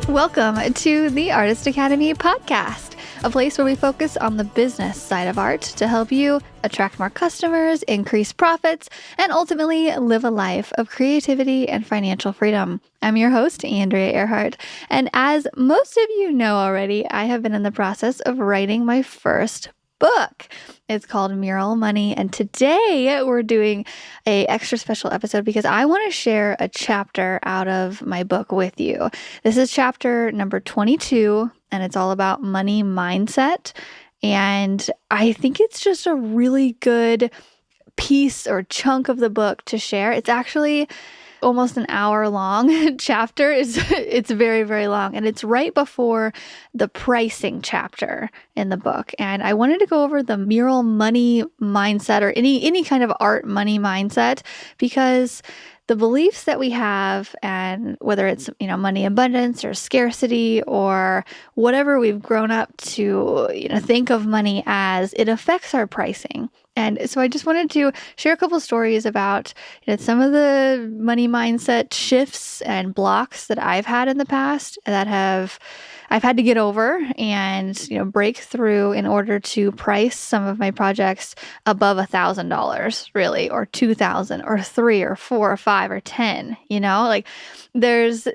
Welcome to the Artist Academy podcast, a place where we focus on the business side of art to help you attract more customers, increase profits, and ultimately live a life of creativity and financial freedom. I'm your host, Andrea Earhart, and as most of you know already, I have been in the process of writing my first book. It's called Mural, Money, and today we're doing a extra special episode because I want to share a chapter out of my book with you. This is chapter number 22, and it's all about money mindset. And I think it's just a really good piece or chunk of the book to share. It's actually almost an hour long chapter. It's very, very long. And it's right before the pricing chapter in the book. And I wanted to go over the mural money mindset or any kind of art money mindset, because the beliefs that we have, and whether it's, money abundance or scarcity or whatever we've grown up to, think of money as, it affects our pricing. And so I just wanted to share a couple stories about some of the money mindset shifts and blocks that I've had in the past that I've had to get over and break through in order to price some of my projects above $1,000, really, or $2,000, or $3,000, or $4,000, or $5,000, or $10,000.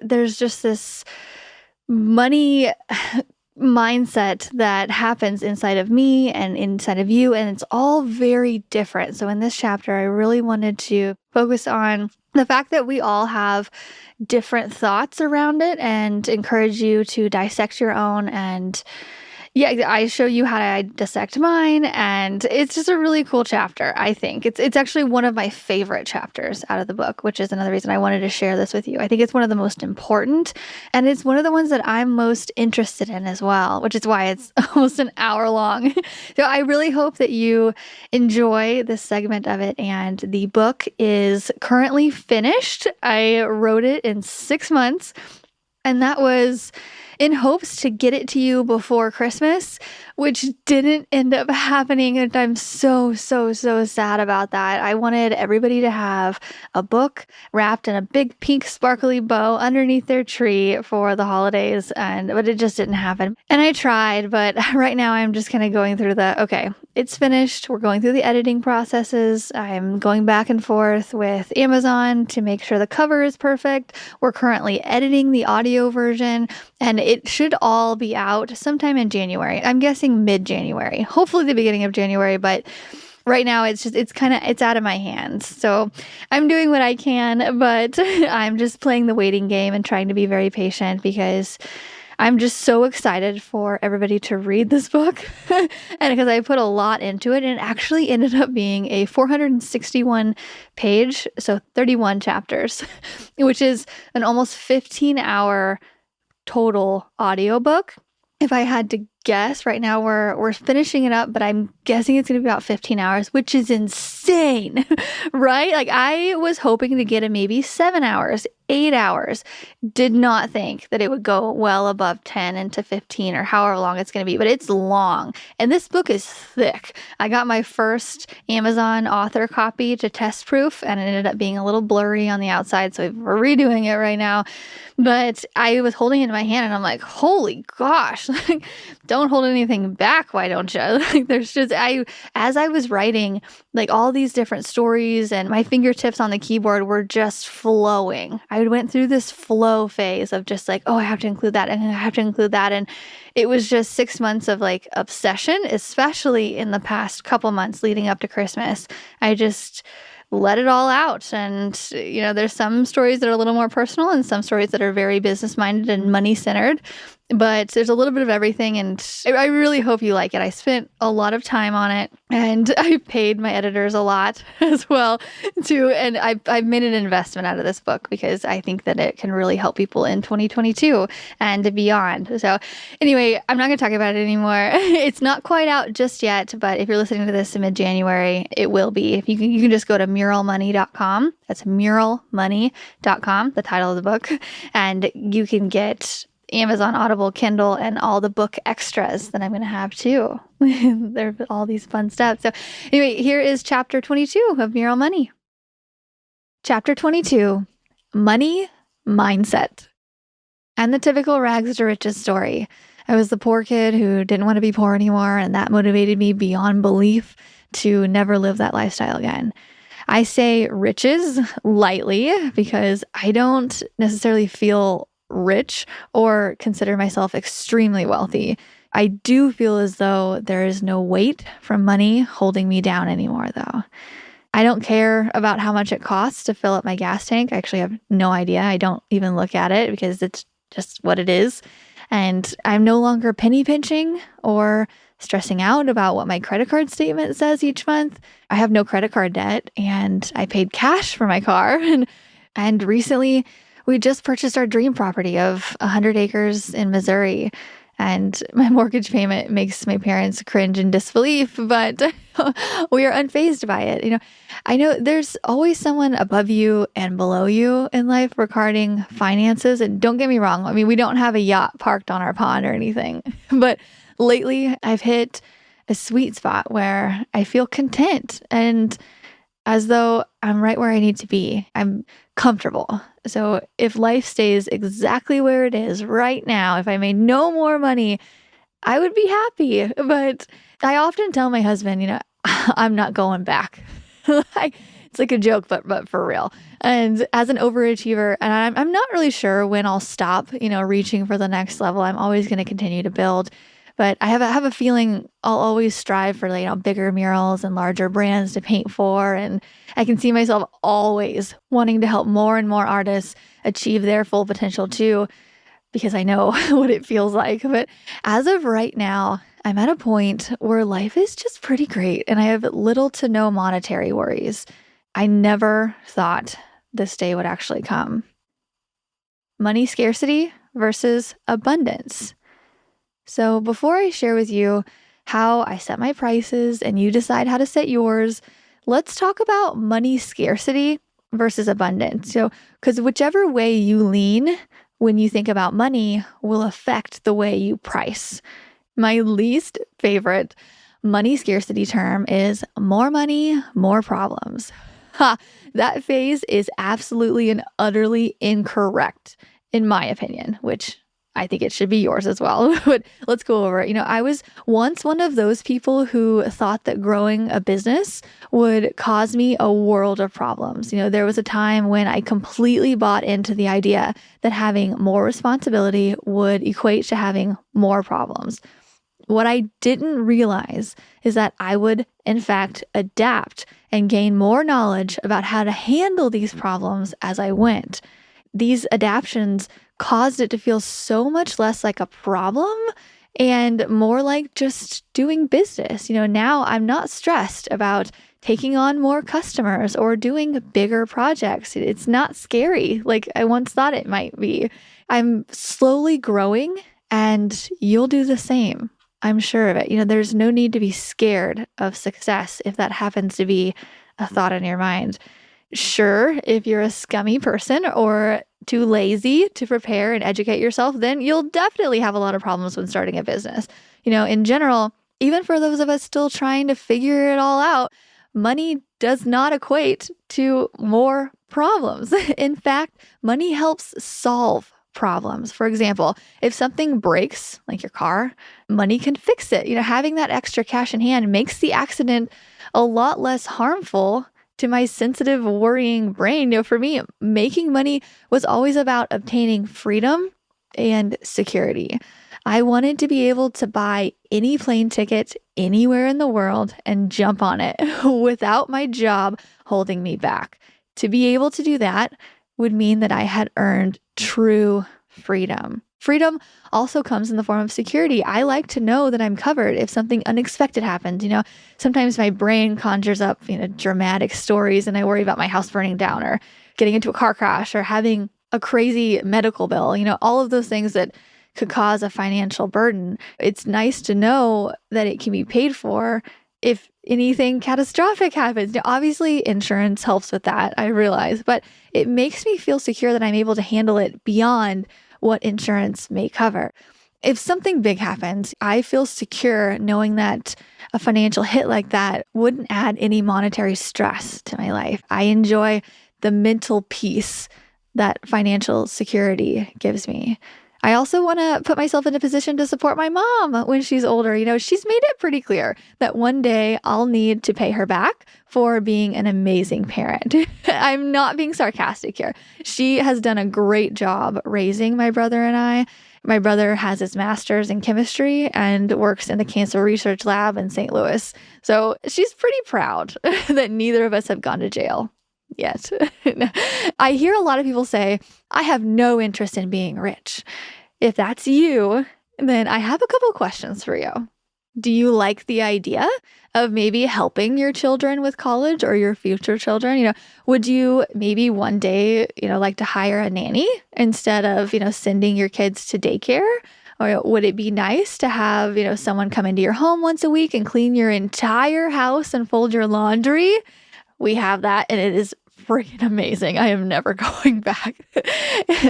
There's just this money mindset that happens inside of me and inside of you, and it's all very different. So in this chapter, I really wanted to focus on the fact that we all have different thoughts around it and encourage you to dissect your own. And I show you how I dissect mine, and it's just a really cool chapter, I think. It's actually one of my favorite chapters out of the book, which is another reason I wanted to share this with you. I think it's one of the most important, and it's one of the ones that I'm most interested in as well, which is why it's almost an hour long. So I really hope that you enjoy this segment of it, and the book is currently finished. I wrote it in 6 months, and that was in hopes to get it to you before Christmas, which didn't end up happening. And I'm so sad about that. I wanted everybody to have a book wrapped in a big pink sparkly bow underneath their tree for the holidays, but it just didn't happen. And I tried, but right now I'm just kind of going through okay, it's finished. We're going through the editing processes. I'm going back and forth with Amazon to make sure the cover is perfect. We're currently editing the audio version, and it should all be out sometime in January. I'm guessing mid-January, hopefully the beginning of January, but right now it's out of my hands. So I'm doing what I can, but I'm just playing the waiting game and trying to be very patient, because I'm just so excited for everybody to read this book and because I put a lot into it, and it actually ended up being a 461 page, so 31 chapters, which is an almost 15-hour total audiobook. If I had to guess, right now we're finishing it up, but I'm guessing it's going to be about 15 hours, which is insane, right? I was hoping to get it maybe 7 hours, 8 hours. Did not think that it would go well above 10 into 15 or however long it's going to be, but it's long. And this book is thick. I got my first Amazon author copy to test proof, and it ended up being a little blurry on the outside, so we're redoing it right now. But I was holding it in my hand, and I'm like, holy gosh, don't hold anything back. Why don't you? As I was writing, all these different stories, and my fingertips on the keyboard were just flowing. I went through this flow phase of just I have to include that, and I have to include that. And it was just 6 months of obsession, especially in the past couple months leading up to Christmas. I just let it all out. And, there's some stories that are a little more personal and some stories that are very business-minded and money-centered. But there's a little bit of everything, and I really hope you like it. I spent a lot of time on it, and I paid my editors a lot as well, too. And I've made an investment out of this book because I think that it can really help people in 2022 and beyond. So anyway, I'm not going to talk about it anymore. It's not quite out just yet, but if you're listening to this in mid-January, it will be. If you can just go to muralmoney.com. That's muralmoney.com, the title of the book, and you can get Amazon, Audible, Kindle, and all the book extras that I'm going to have too. There are all these fun stuff. So anyway, here is chapter 22 of Mural Money. Chapter 22, Money Mindset. and the typical rags to riches story. I was the poor kid who didn't want to be poor anymore, and that motivated me beyond belief to never live that lifestyle again. I say riches lightly because I don't necessarily feel rich or consider myself extremely wealthy. I do feel as though there is no weight from money holding me down anymore, though. I don't care about how much it costs to fill up my gas tank. I actually have no idea. I don't even look at it because it's just what it is. And I'm no longer penny pinching or stressing out about what my credit card statement says each month. I have no credit card debt and I paid cash for my car. And recently we just purchased our dream property of 100 acres in Missouri. And my mortgage payment makes my parents cringe in disbelief, but we are unfazed by it. I know there's always someone above you and below you in life regarding finances. And don't get me wrong. I mean, we don't have a yacht parked on our pond or anything, but lately I've hit a sweet spot where I feel content and as though I'm right where I need to be. I'm comfortable. So if life stays exactly where it is right now, if I made no more money, I would be happy. But I often tell my husband, I'm not going back. It's like a joke, but for real. And as an overachiever, and I'm not really sure when I'll stop, reaching for the next level. I'm always going to continue to build. But I have a feeling I'll always strive for bigger murals and larger brands to paint for. And I can see myself always wanting to help more and more artists achieve their full potential too, because I know what it feels like. But as of right now, I'm at a point where life is just pretty great and I have little to no monetary worries. I never thought this day would actually come. Money scarcity versus abundance. So before I share with you how I set my prices and you decide how to set yours, let's talk about money scarcity versus abundance. So, because whichever way you lean when you think about money will affect the way you price. My least favorite money scarcity term is more money, more problems. That phase is absolutely and utterly incorrect, in my opinion, which I think it should be yours as well, but let's go over it. I was once one of those people who thought that growing a business would cause me a world of problems. There was a time when I completely bought into the idea that having more responsibility would equate to having more problems. What I didn't realize is that I would, in fact, adapt and gain more knowledge about how to handle these problems as I went. These adaptations caused it to feel so much less like a problem and more like just doing business. Now I'm not stressed about taking on more customers or doing bigger projects. It's not scary like I once thought it might be. I'm slowly growing and you'll do the same. I'm sure of it. There's no need to be scared of success if that happens to be a thought in your mind. Sure, if you're a scummy person or too lazy to prepare and educate yourself, then you'll definitely have a lot of problems when starting a business. In general, even for those of us still trying to figure it all out, money does not equate to more problems. In fact, money helps solve problems. For example, if something breaks, like your car, money can fix it. Having that extra cash in hand makes the accident a lot less harmful to my sensitive, worrying brain. For me, making money was always about obtaining freedom and security. I wanted to be able to buy any plane ticket anywhere in the world and jump on it without my job holding me back. To be able to do that would mean that I had earned true freedom. Freedom also comes in the form of security. I like to know that I'm covered if something unexpected happens. Sometimes my brain conjures up, dramatic stories and I worry about my house burning down or getting into a car crash or having a crazy medical bill, all of those things that could cause a financial burden. It's nice to know that it can be paid for if anything catastrophic happens. Obviously, insurance helps with that, I realize, but it makes me feel secure that I'm able to handle it beyond what insurance may cover. If something big happens, I feel secure knowing that a financial hit like that wouldn't add any monetary stress to my life. I enjoy the mental peace that financial security gives me. I also want to put myself in a position to support my mom when she's older. She's made it pretty clear that one day I'll need to pay her back for being an amazing parent. I'm not being sarcastic here. She has done a great job raising my brother and I. My brother has his master's in chemistry and works in the cancer research lab in St. Louis. So she's pretty proud that neither of us have gone to jail yet. I hear a lot of people say, I have no interest in being rich. If that's you, then I have a couple questions for you. Do you like the idea of maybe helping your children with college or your future children? Would you maybe one day, like to hire a nanny instead of, sending your kids to daycare? Or would it be nice to have, someone come into your home once a week and clean your entire house and fold your laundry? We have that, and it is freaking amazing. I am never going back.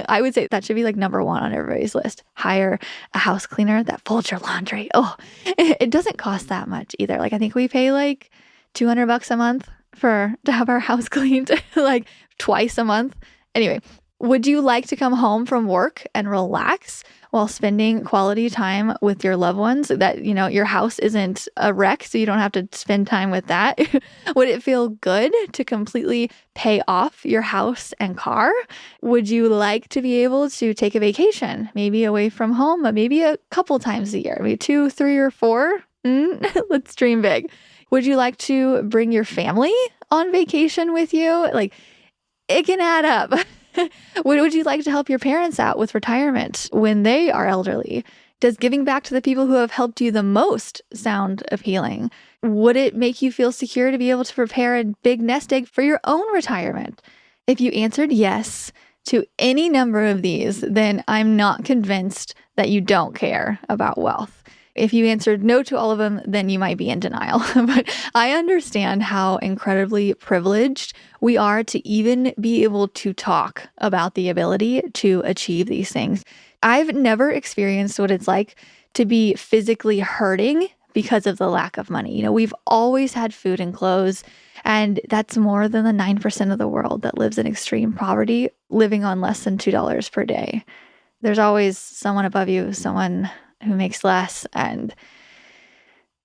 I would say that should be like number one on everybody's list. Hire a house cleaner that folds your laundry. Oh, it doesn't cost that much either. Like I think we pay like $200 a month to have our house cleaned like twice a month. Anyway, would you like to come home from work and relax while spending quality time with your loved ones? That, your house isn't a wreck, so you don't have to spend time with that. Would it feel good to completely pay off your house and car? Would you like to be able to take a vacation, maybe away from home, but maybe a couple times a year, maybe 2, 3, or 4? Let's dream big. Would you like to bring your family on vacation with you? Like, it can add up. Would you like to help your parents out with retirement when they are elderly? Does giving back to the people who have helped you the most sound appealing? Would it make you feel secure to be able to prepare a big nest egg for your own retirement? If you answered yes to any number of these, then I'm not convinced that you don't care about wealth. If you answered no to all of them, then you might be in denial. But I understand how incredibly privileged we are to even be able to talk about the ability to achieve these things. I've never experienced what it's like to be physically hurting because of the lack of money. We've always had food and clothes, and that's more than the 9% of the world that lives in extreme poverty, living on less than $2 per day. There's always someone above you, someone who makes less. And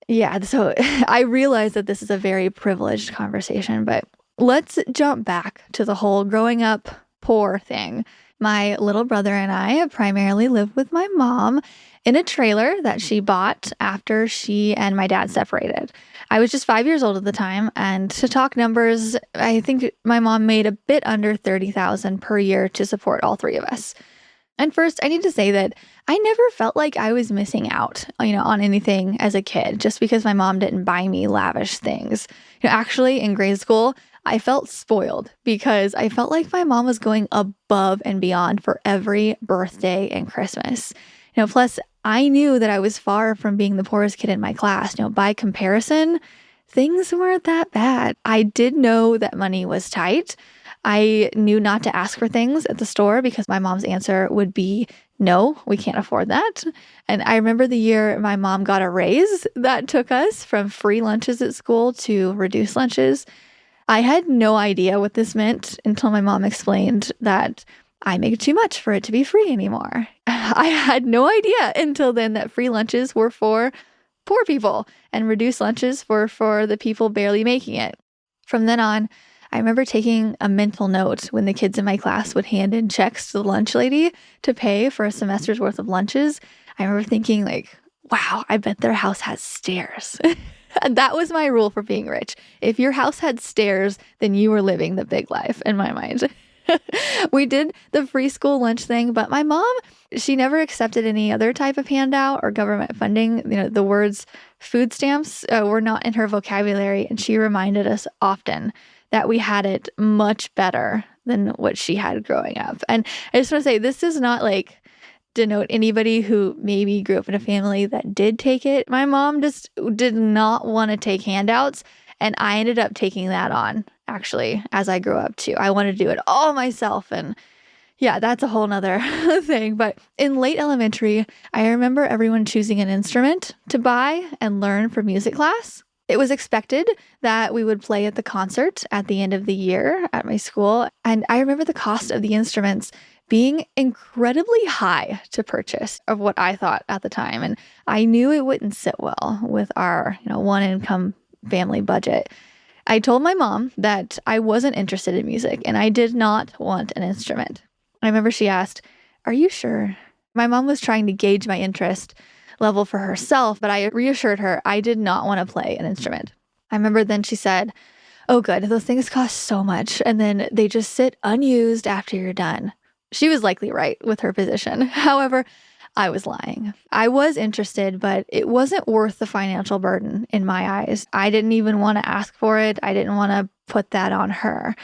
yeah, so I realize that this is a very privileged conversation, but let's jump back to the whole growing up poor thing. My little brother and I primarily lived with my mom in a trailer that she bought after she and my dad separated. I was just 5 years old at the time, and to talk numbers, I think my mom made a bit under $30,000 per year to support all three of us. And first, I need to say that I never felt like I was missing out, on anything as a kid, just because my mom didn't buy me lavish things. Actually, in grade school, I felt spoiled because I felt like my mom was going above and beyond for every birthday and Christmas. Plus, I knew that I was far from being the poorest kid in my class. By comparison, things weren't that bad. I did know that money was tight. I knew not to ask for things at the store because my mom's answer would be, no, we can't afford that. And I remember the year my mom got a raise that took us from free lunches at school to reduced lunches. I had no idea what this meant until my mom explained that I make too much for it to be free anymore. I had no idea until then that free lunches were for poor people and reduced lunches were for the people barely making it. From then on, I remember taking a mental note when the kids in my class would hand in checks to the lunch lady to pay for a semester's worth of lunches. I remember thinking like, wow, I bet their house has stairs. And that was my rule for being rich. If your house had stairs, then you were living the big life in my mind. We did the free school lunch thing, but my mom, she never accepted any other type of handout or government funding. The words food stamps were not in her vocabulary, and she reminded us often that we had it much better than what she had growing up. And I just want to say, this does not denote anybody who maybe grew up in a family that did take it. My mom just did not want to take handouts, and I ended up taking that on, actually, as I grew up too. I wanted to do it all myself, and yeah, that's a whole nother thing. But in late elementary, I remember everyone choosing an instrument to buy and learn for music class. It was expected that we would play at the concert at the end of the year at my school. And I remember the cost of the instruments being incredibly high to purchase of what I thought at the time. And I knew it wouldn't sit well with our, one income family budget. I told my mom that I wasn't interested in music and I did not want an instrument. I remember she asked, "Are you sure?" My mom was trying to gauge my interest level for herself, but I reassured her I did not want to play an instrument. I remember then she said, "Oh, good. Those things cost so much, and then they just sit unused after you're done." She was likely right with her position. However, I was lying. I was interested, but it wasn't worth the financial burden in my eyes. I didn't even want to ask for it. I didn't want to put that on her.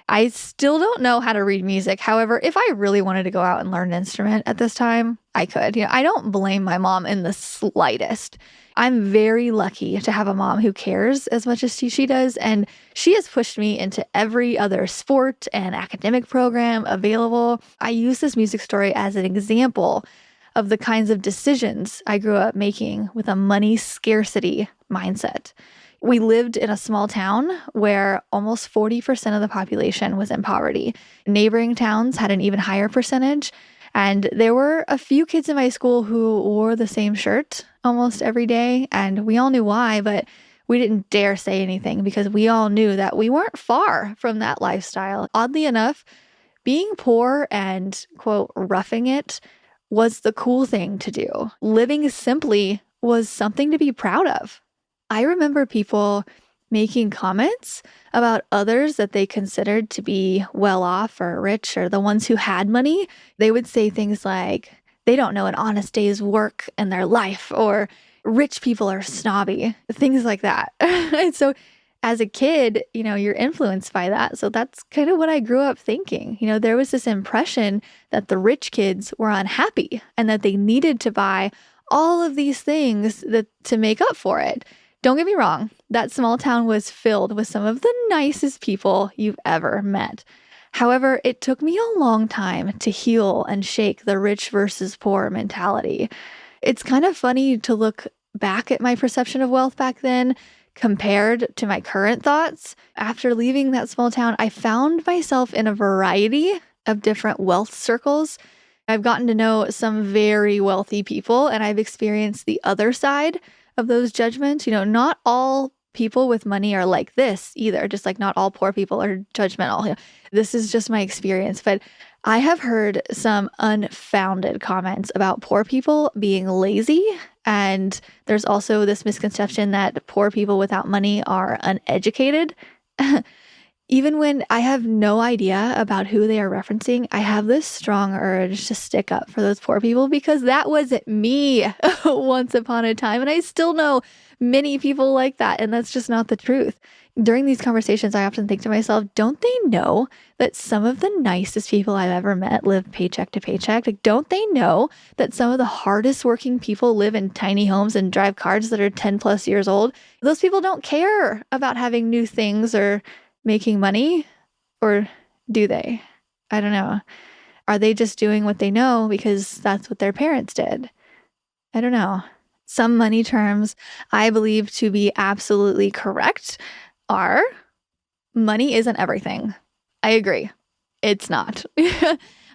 I still don't know how to read music. However, if I really wanted to go out and learn an instrument at this time, I could. I don't blame my mom in the slightest. I'm very lucky to have a mom who cares as much as she does, and she has pushed me into every other sport and academic program available. I use this music story as an example of the kinds of decisions I grew up making with a money scarcity mindset. We lived in a small town where almost 40% of the population was in poverty. Neighboring towns had an even higher percentage. And there were a few kids in my school who wore the same shirt almost every day. And we all knew why, but we didn't dare say anything because we all knew that we weren't far from that lifestyle. Oddly enough, being poor and, quote, roughing it was the cool thing to do. Living simply was something to be proud of. I remember people making comments about others that they considered to be well off or rich or the ones who had money. They would say things like, "They don't know an honest day's work in their life," or "rich people are snobby," things like that. And so as a kid, you're influenced by that. So that's kind of what I grew up thinking. There was this impression that the rich kids were unhappy and that they needed to buy all of these things to make up for it. Don't get me wrong, that small town was filled with some of the nicest people you've ever met. However, it took me a long time to heal and shake the rich versus poor mentality. It's kind of funny to look back at my perception of wealth back then compared to my current thoughts. After leaving that small town, I found myself in a variety of different wealth circles. I've gotten to know some very wealthy people, and I've experienced the other side of those judgments. Not all people with money are like this either, just like not all poor people are judgmental. This is just my experience, but I have heard some unfounded comments about poor people being lazy. And there's also this misconception that poor people without money are uneducated. Even when I have no idea about who they are referencing, I have this strong urge to stick up for those poor people because that wasn't me once upon a time. And I still know many people like that. And that's just not the truth. During these conversations, I often think to myself, don't they know that some of the nicest people I've ever met live paycheck to paycheck? Like, don't they know that some of the hardest working people live in tiny homes and drive cars that are 10 plus years old? Those people don't care about having new things or making money, or do they? I don't know. Are they just doing what they know because that's what their parents did? I don't know. Some money terms I believe to be absolutely correct are money isn't everything. I agree. It's not.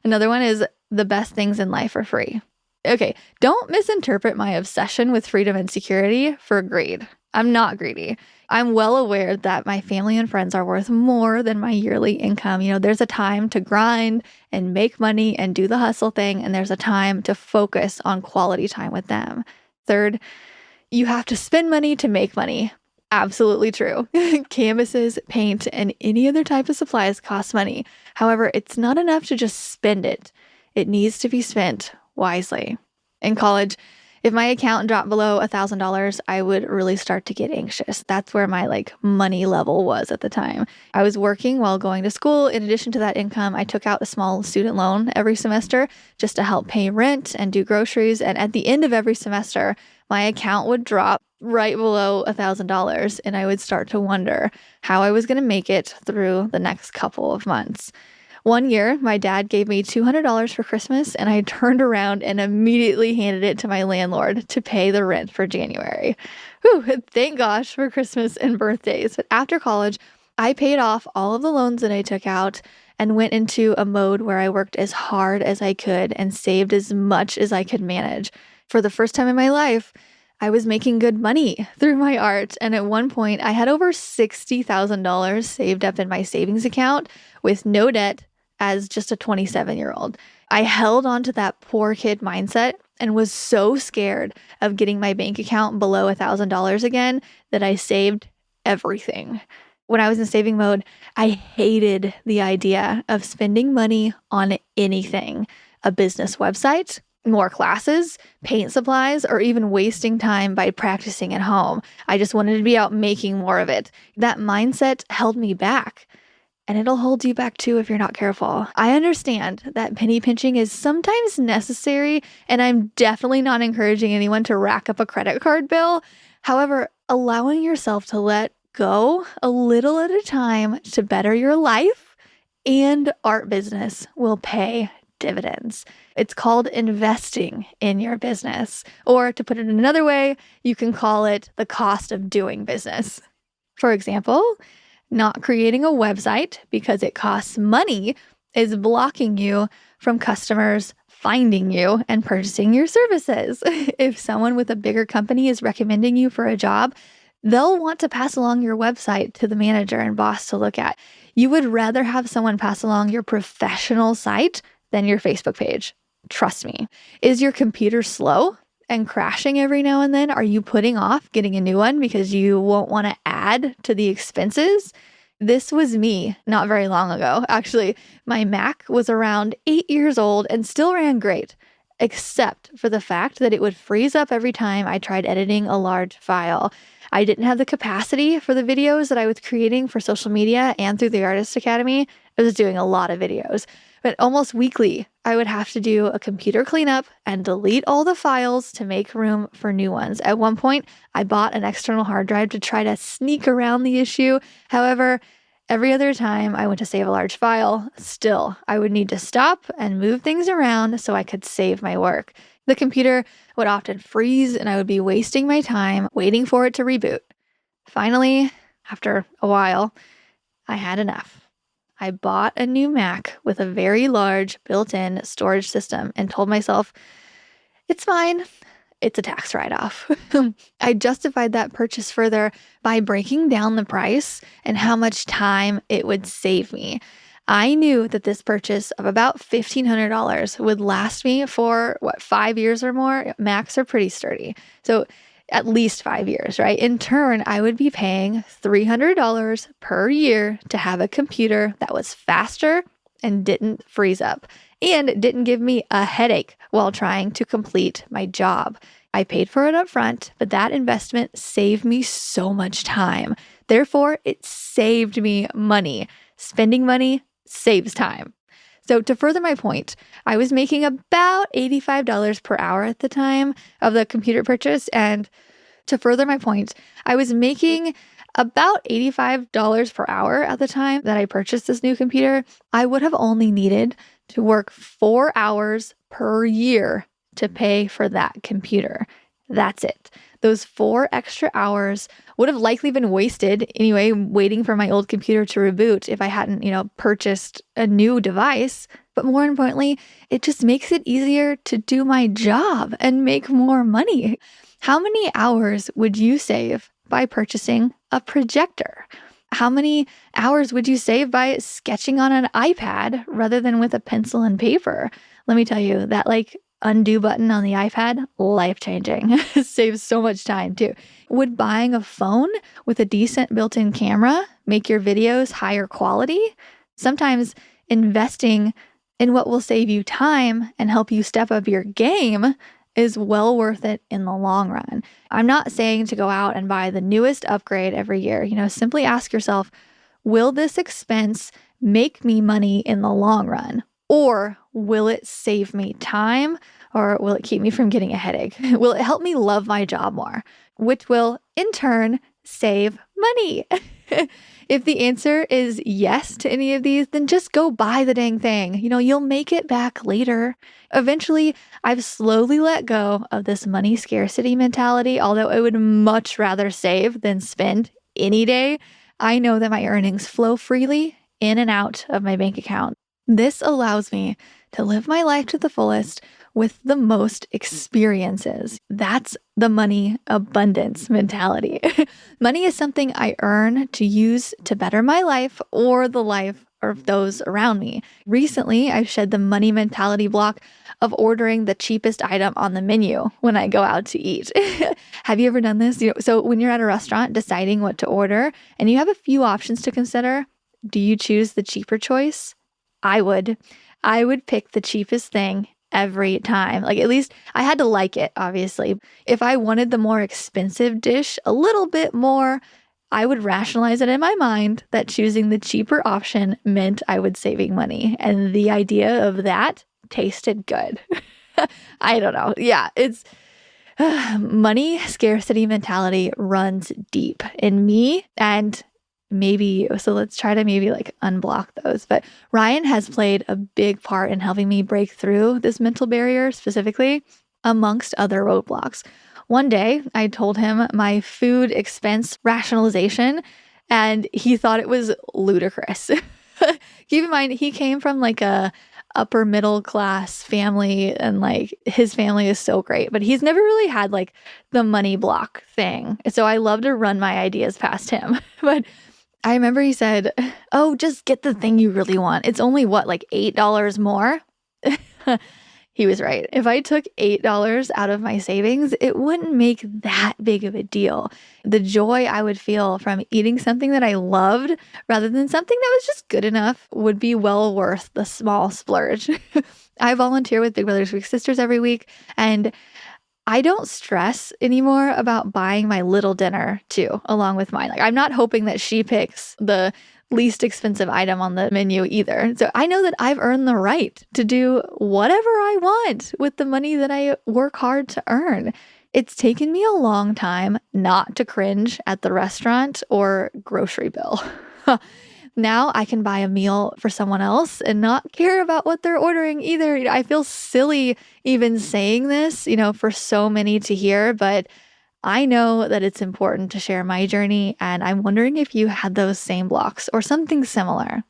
Another one is the best things in life are free. Okay, don't misinterpret my obsession with freedom and security for greed. I'm not greedy. I'm well aware that my family and friends are worth more than my yearly income. There's a time to grind and make money and do the hustle thing, and there's a time to focus on quality time with them. Third, you have to spend money to make money. Absolutely true. Canvases, paint, and any other type of supplies cost money. However, it's not enough to just spend it. It needs to be spent wisely. In college, if my account dropped below $1,000, I would really start to get anxious. That's where my money level was at the time. I was working while going to school. In addition to that income, I took out a small student loan every semester just to help pay rent and do groceries. And at the end of every semester, my account would drop right below $1,000. And I would start to wonder how I was going to make it through the next couple of months. One year, my dad gave me $200 for Christmas, and I turned around and immediately handed it to my landlord to pay the rent for January. Whew, thank gosh for Christmas and birthdays. But after college, I paid off all of the loans that I took out, and went into a mode where I worked as hard as I could and saved as much as I could manage. For the first time in my life, I was making good money through my art. And at one point, I had over $60,000 saved up in my savings account with no debt as just a 27-year-old. I held on to that poor kid mindset and was so scared of getting my bank account below $1,000 again that I saved everything. When I was in saving mode, I hated the idea of spending money on anything, a business website, more classes, paint supplies, or even wasting time by practicing at home. I just wanted to be out making more of it. That mindset held me back. And it'll hold you back too if you're not careful. I understand that penny pinching is sometimes necessary, and I'm definitely not encouraging anyone to rack up a credit card bill. However, allowing yourself to let go a little at a time to better your life and art business will pay dividends. It's called investing in your business. Or to put it another way, you can call it the cost of doing business. For example, not creating a website because it costs money is blocking you from customers finding you and purchasing your services. If someone with a bigger company is recommending you for a job, they'll want to pass along your website to the manager and boss to look at. You would rather have someone pass along your professional site than your Facebook page. Trust me. Is your computer slow and crashing every now and then? Are you putting off getting a new one because you won't want to add to the expenses? This was me not very long ago. Actually, my Mac was around 8 years old and still ran great, except for the fact that it would freeze up every time I tried editing a large file. I didn't have the capacity for the videos that I was creating for social media and through the Artist Academy. I was doing a lot of videos. But almost weekly, I would have to do a computer cleanup and delete all the files to make room for new ones. At one point, I bought an external hard drive to try to sneak around the issue. However, every other time I went to save a large file, still, I would need to stop and move things around so I could save my work. The computer would often freeze and I would be wasting my time waiting for it to reboot. Finally, after a while, I had enough. I bought a new Mac with a very large built-in storage system and told myself, it's fine. It's a tax write-off. I justified that purchase further by breaking down the price and how much time it would save me. I knew that this purchase of about $1,500 would last me for, 5 years or more? Macs are pretty sturdy. So at least 5 years, right? In turn, I would be paying $300 per year to have a computer that was faster and didn't freeze up and didn't give me a headache while trying to complete my job. I paid for it up front, but that investment saved me so much time. Therefore, it saved me money. Spending money saves time. So to further my point, I was making about $85 per hour at the time of the computer purchase. And to further my point, I was making about $85 per hour at the time that I purchased this new computer. I would have only needed to work 4 hours per year to pay for that computer. That's it. Those 4 extra hours would have likely been wasted anyway, waiting for my old computer to reboot if I hadn't, purchased a new device. But more importantly, it just makes it easier to do my job and make more money. How many hours would you save by purchasing a projector? How many hours would you save by sketching on an iPad rather than with a pencil and paper? Let me tell you, that undo button on the iPad, life-changing. Saves so much time too. Would buying a phone with a decent built-in camera make your videos higher quality? Sometimes investing in what will save you time and help you step up your game is well worth it in the long run. I'm not saying to go out and buy the newest upgrade every year. Simply ask yourself, will this expense make me money in the long run? Or will it save me time? Or will it keep me from getting a headache? Will it help me love my job more? Which will, in turn, save money. If the answer is yes to any of these, then just go buy the dang thing. You'll make it back later. Eventually, I've slowly let go of this money scarcity mentality, although I would much rather save than spend any day. I know that my earnings flow freely in and out of my bank account. This allows me to live my life to the fullest with the most experiences. That's the money abundance mentality. Money is something I earn to use to better my life or the life of those around me. Recently, I've shed the money mentality block of ordering the cheapest item on the menu when I go out to eat. Have you ever done this? So when you're at a restaurant deciding what to order and you have a few options to consider, do you choose the cheaper choice? I would. I would pick the cheapest thing every time. Like, at least I had to like it, obviously. If I wanted the more expensive dish a little bit more, I would rationalize it in my mind that choosing the cheaper option meant I was saving money. And the idea of that tasted good. I don't know. Yeah, it's money scarcity mentality runs deep in me and maybe, so let's try to maybe like unblock those. But Ryan has played a big part in helping me break through this mental barrier specifically, amongst other roadblocks. One day I told him my food expense rationalization and he thought it was ludicrous. Keep in mind, he came from like a upper middle class family and like his family is so great, but he's never really had like the money block thing. So I love to run my ideas past him. But I remember he said, "Oh, just get the thing you really want. It's only what, like $8 more?" He was right. If I took $8 out of my savings, it wouldn't make that big of a deal. The joy I would feel from eating something that I loved rather than something that was just good enough would be well worth the small splurge. I volunteer with Big Brothers Big Sisters every week, and I don't stress anymore about buying my little dinner too, along with mine. Like, I'm not hoping that she picks the least expensive item on the menu either. So I know that I've earned the right to do whatever I want with the money that I work hard to earn. It's taken me a long time not to cringe at the restaurant or grocery bill. Now I can buy a meal for someone else and not care about what they're ordering either. I feel silly even saying this, for so many to hear, but I know that it's important to share my journey, and I'm wondering if you had those same blocks or something similar.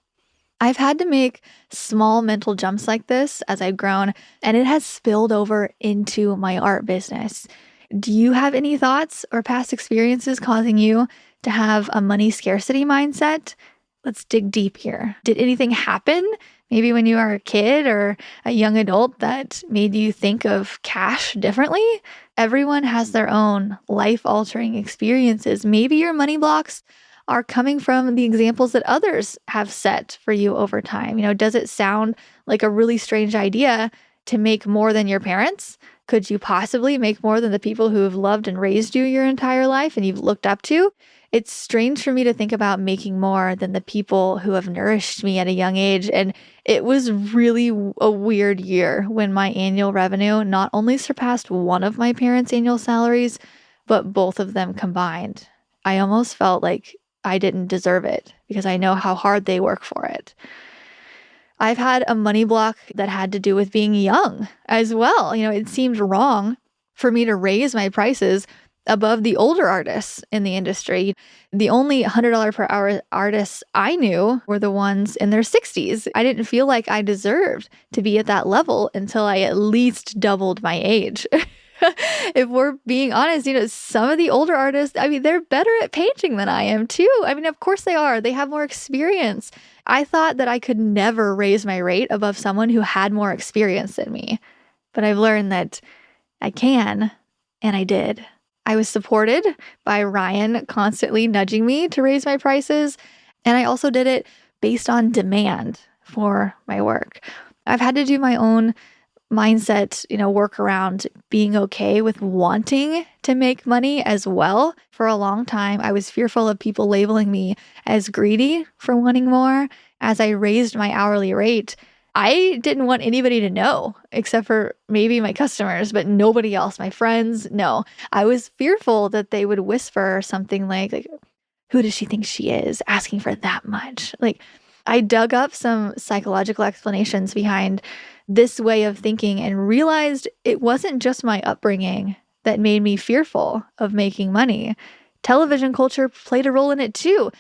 I've had to make small mental jumps like this as I've grown, and it has spilled over into my art business. Do you have any thoughts or past experiences causing you to have a money scarcity mindset? Let's dig deep here. Did anything happen, maybe when you were a kid or a young adult, that made you think of cash differently? Everyone has their own life-altering experiences. Maybe your money blocks are coming from the examples that others have set for you over time. Does it sound like a really strange idea to make more than your parents? Could you possibly make more than the people who have loved and raised you your entire life and you've looked up to? It's strange for me to think about making more than the people who have nourished me at a young age. And it was really a weird year when my annual revenue not only surpassed one of my parents' annual salaries, but both of them combined. I almost felt like I didn't deserve it because I know how hard they work for it. I've had a money block that had to do with being young as well. It seemed wrong for me to raise my prices above the older artists in the industry. The only $100 per hour artists I knew were the ones in their 60s. I didn't feel like I deserved to be at that level until I at least doubled my age. If we're being honest, some of the older artists, they're better at painting than I am too. Of course they are. They have more experience. I thought that I could never raise my rate above someone who had more experience than me. But I've learned that I can, and I did. I was supported by Ryan constantly nudging me to raise my prices, and I also did it based on demand for my work. I've had to do my own mindset, work around being okay with wanting to make money as well. For a long time, I was fearful of people labeling me as greedy for wanting more. As I raised my hourly rate, I didn't want anybody to know except for maybe my customers, but nobody else, my friends. No, I was fearful that they would whisper something like, who does she think she is asking for that much? I dug up some psychological explanations behind this way of thinking and realized it wasn't just my upbringing that made me fearful of making money. Television culture played a role in it too.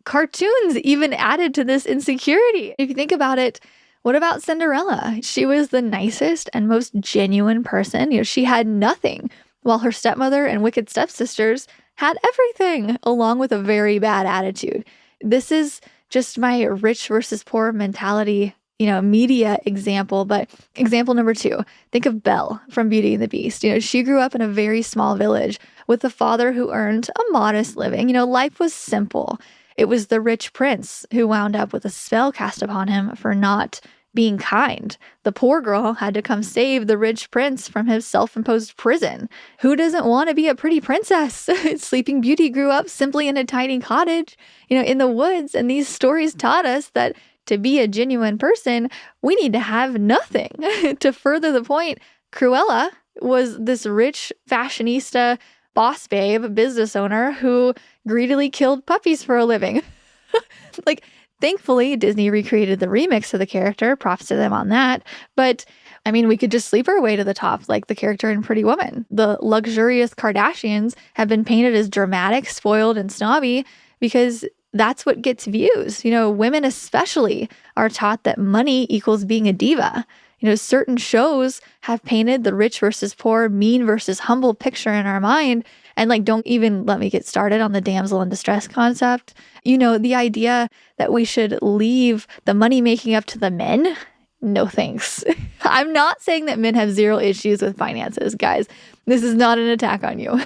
cartoons even added to this insecurity. If you think about it, what about Cinderella? She was the nicest and most genuine person. She had nothing, while her stepmother and wicked stepsisters had everything, along with a very bad attitude. This is just my rich versus poor mentality, media example. But example number 2, think of Belle from Beauty and the Beast. She grew up in a very small village with a father who earned a modest living. Life was simple. It was the rich prince who wound up with a spell cast upon him for not being kind. The poor girl had to come save the rich prince from his self-imposed prison. Who doesn't want to be a pretty princess? Sleeping Beauty grew up simply in a tiny cottage, in the woods, and these stories taught us that to be a genuine person, we need to have nothing. To further the point, Cruella was this rich fashionista, boss babe, business owner who greedily killed puppies for a living. Thankfully, Disney recreated the remix of the character. Props to them on that. But we could just sleep our way to the top, like the character in Pretty Woman. The luxurious Kardashians have been painted as dramatic, spoiled, and snobby because that's what gets views. Women especially are taught that money equals being a diva. Certain shows have painted the rich versus poor, mean versus humble picture in our mind. And don't even let me get started on the damsel in distress concept. The idea that we should leave the money making up to the men. No thanks. I'm not saying that men have zero issues with finances, guys. This is not an attack on you.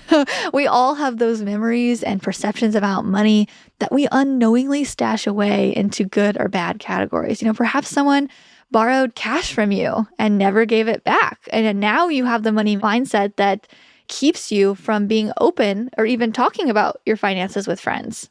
We all have those memories and perceptions about money that we unknowingly stash away into good or bad categories. Perhaps someone borrowed cash from you and never gave it back. And now you have the money mindset that keeps you from being open or even talking about your finances with friends.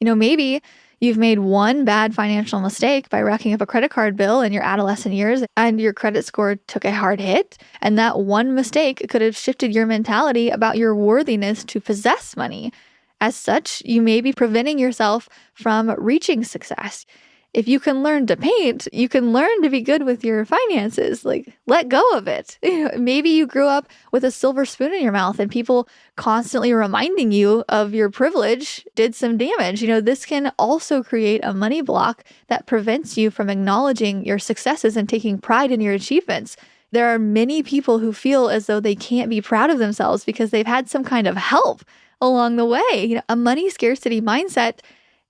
Maybe you've made one bad financial mistake by racking up a credit card bill in your adolescent years and your credit score took a hard hit. And that one mistake could have shifted your mentality about your worthiness to possess money. As such, you may be preventing yourself from reaching success. If you can learn to paint, you can learn to be good with your finances. Let go of it. Maybe you grew up with a silver spoon in your mouth and people constantly reminding you of your privilege did some damage. This can also create a money block that prevents you from acknowledging your successes and taking pride in your achievements. There are many people who feel as though they can't be proud of themselves because they've had some kind of help along the way. A money scarcity mindset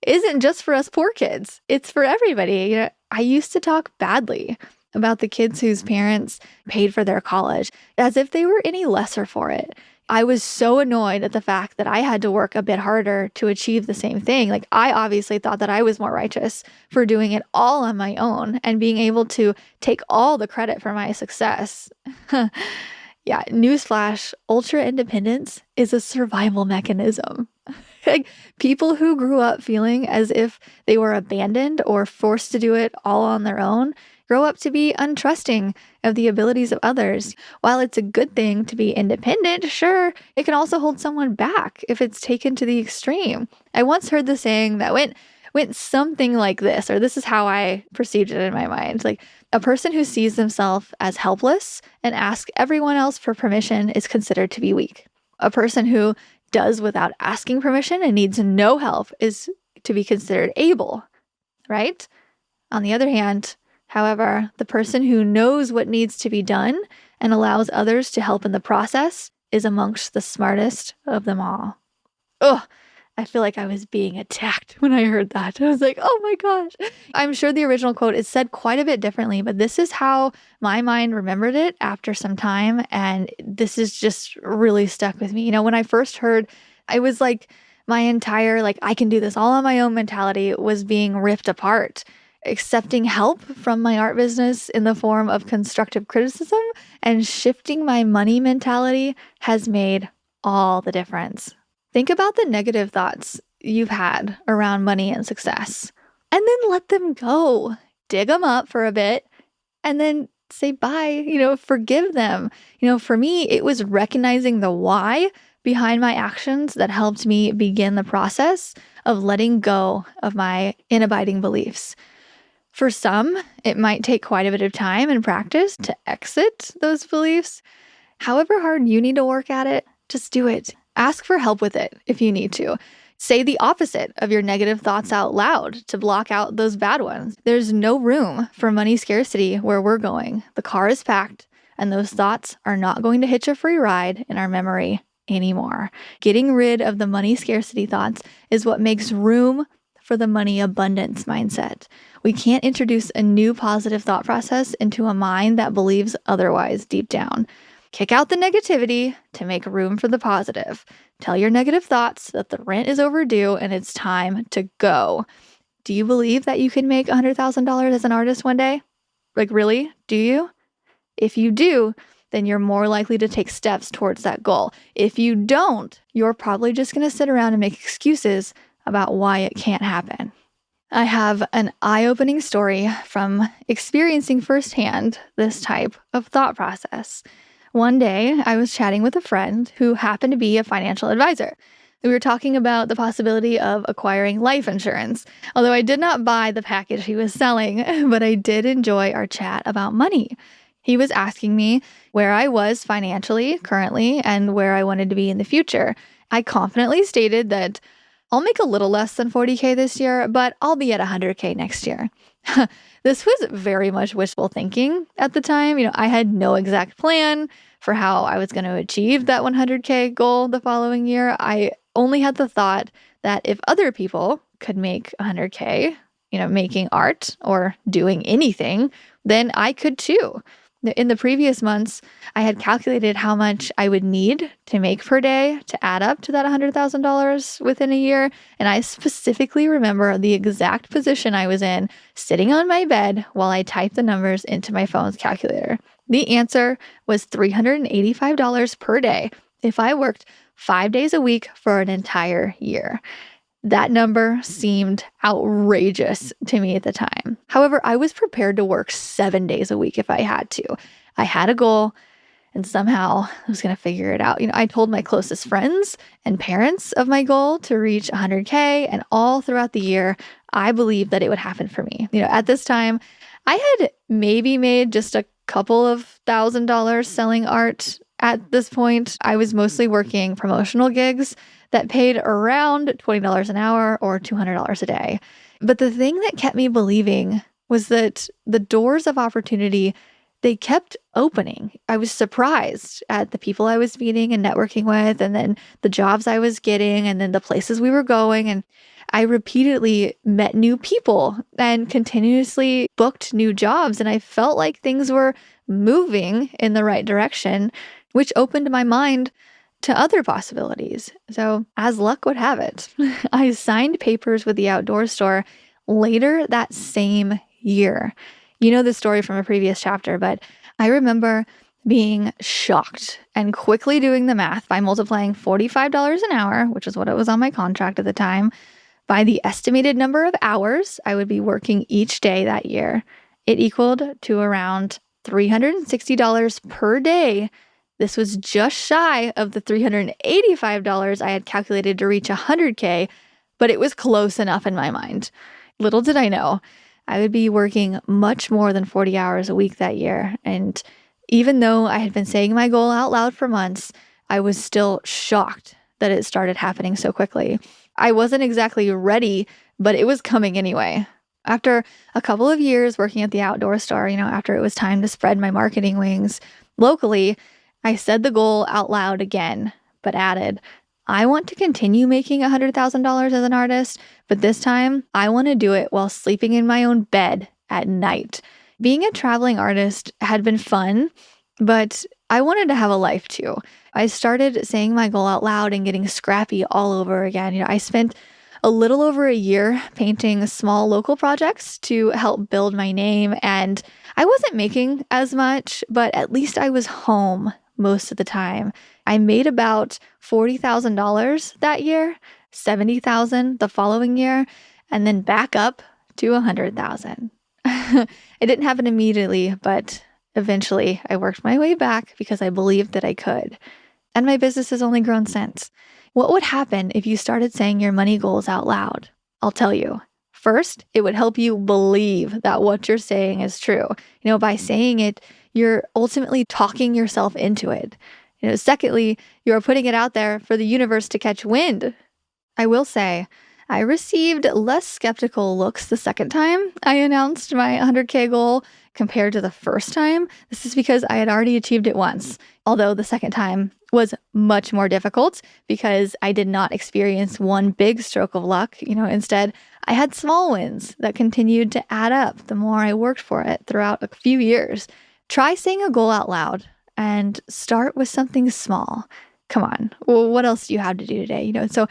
isn't just for us poor kids. It's for everybody. I used to talk badly about the kids whose parents paid for their college as if they were any lesser for it. I was so annoyed at the fact that I had to work a bit harder to achieve the same thing. I obviously thought that I was more righteous for doing it all on my own and being able to take all the credit for my success. Yeah, newsflash, ultra independence is a survival mechanism. People who grew up feeling as if they were abandoned or forced to do it all on their own grow up to be untrusting of the abilities of others. While it's a good thing to be independent, sure, it can also hold someone back if it's taken to the extreme. I once heard the saying that went something like this, or this is how I perceived it in my mind. A person who sees themselves as helpless and asks everyone else for permission is considered to be weak. A person who does without asking permission and needs no help is to be considered able, right? On the other hand, however, the person who knows what needs to be done and allows others to help in the process is amongst the smartest of them all. Ugh, I feel like I was being attacked when I heard that. I was like, oh my gosh. I'm sure the original quote is said quite a bit differently, but this is how my mind remembered it after some time. And this is just really stuck with me. When I first heard, I was like, my entire, I can do this all on my own mentality was being ripped apart. Accepting help from my art business in the form of constructive criticism and shifting my money mentality has made all the difference. Think about the negative thoughts you've had around money and success, and then let them go. Dig them up for a bit, and then say bye, forgive them. For me, it was recognizing the why behind my actions that helped me begin the process of letting go of my inabiding beliefs. For some, it might take quite a bit of time and practice to exit those beliefs. However hard you need to work at it, just do it. Ask for help with it if you need to. Say the opposite of your negative thoughts out loud to block out those bad ones. There's no room for money scarcity where we're going. The car is packed, and those thoughts are not going to hitch a free ride in our memory anymore. Getting rid of the money scarcity thoughts is what makes room for the money abundance mindset. We can't introduce a new positive thought process into a mind that believes otherwise deep down. Kick out the negativity to make room for the positive. Tell your negative thoughts that the rent is overdue and it's time to go. Do you believe that you can make $100,000 as an artist one day? Like, really? Do you? If you do, then you're more likely to take steps towards that goal. If you don't, you're probably just going to sit around and make excuses about why it can't happen. I have an eye-opening story from experiencing firsthand this type of thought process. One day, I was chatting with a friend who happened to be a financial advisor. We were talking about the possibility of acquiring life insurance, although I did not buy the package he was selling, but I did enjoy our chat about money. He was asking me where I was financially currently and where I wanted to be in the future. I confidently stated that I'll make a little less than 40K this year, but I'll be at 100K next year. This was very much wishful thinking at the time. I had no exact plan for how I was going to achieve that 100K goal the following year. I only had the thought that if other people could make 100K, making art or doing anything, then I could too. In the previous months, I had calculated how much I would need to make per day to add up to that $100,000 within a year. And I specifically remember the exact position I was in, sitting on my bed while I typed the numbers into my phone's calculator. The answer was $385 per day if I worked 5 days a week for an entire year. That number seemed outrageous to me at the time. However, I was prepared to work 7 days a week if I had to. I had a goal and somehow I was going to figure it out. I told my closest friends and parents of my goal to reach 100K, and all throughout the year, I believed that it would happen for me. At this time, I had maybe made just a couple of $1,000s selling art. At this point, I was mostly working promotional gigs that paid around $20 an hour or $200 a day. But the thing that kept me believing was that the doors of opportunity, they kept opening. I was surprised at the people I was meeting and networking with, and then the jobs I was getting, and then the places we were going. And I repeatedly met new people and continuously booked new jobs. And I felt like things were moving in the right direction, which opened my mind to other possibilities. So as luck would have it, I signed papers with the outdoor store later that same year. You know the story from a previous chapter, but I remember being shocked and quickly doing the math by multiplying $45 an hour, which is what it was on my contract at the time, by the estimated number of hours I would be working each day that year. It equaled to around $360 per day. This was just shy of the $385 I had calculated to reach 100K, but it was close enough in my mind. Little did I know, I would be working much more than 40 hours a week that year. And even though I had been saying my goal out loud for months, I was still shocked that it started happening so quickly. I wasn't exactly ready, but it was coming anyway. After a couple of years working at the outdoor store, after it was time to spread my marketing wings locally, I said the goal out loud again, but added, I want to continue making $100,000 as an artist, but this time I want to do it while sleeping in my own bed at night. Being a traveling artist had been fun, but I wanted to have a life too. I started saying my goal out loud and getting scrappy all over again. I spent a little over a year painting small local projects to help build my name, and I wasn't making as much, but at least I was home most of the time. I made about $40,000 that year, $70,000 the following year, and then back up to $100,000. It didn't happen immediately, but eventually I worked my way back because I believed that I could. And my business has only grown since. What would happen if you started saying your money goals out loud? I'll tell you. First, it would help you believe that what you're saying is true. By saying it, you're ultimately talking yourself into it. Secondly, you're putting it out there for the universe to catch wind. I will say, I received less skeptical looks the second time I announced my 100K goal compared to the first time. This is because I had already achieved it once, although the second time was much more difficult because I did not experience one big stroke of luck. Instead, I had small wins that continued to add up the more I worked for it throughout a few years. Try saying a goal out loud and start with something small. Come on. Well, what else do you have to do today? So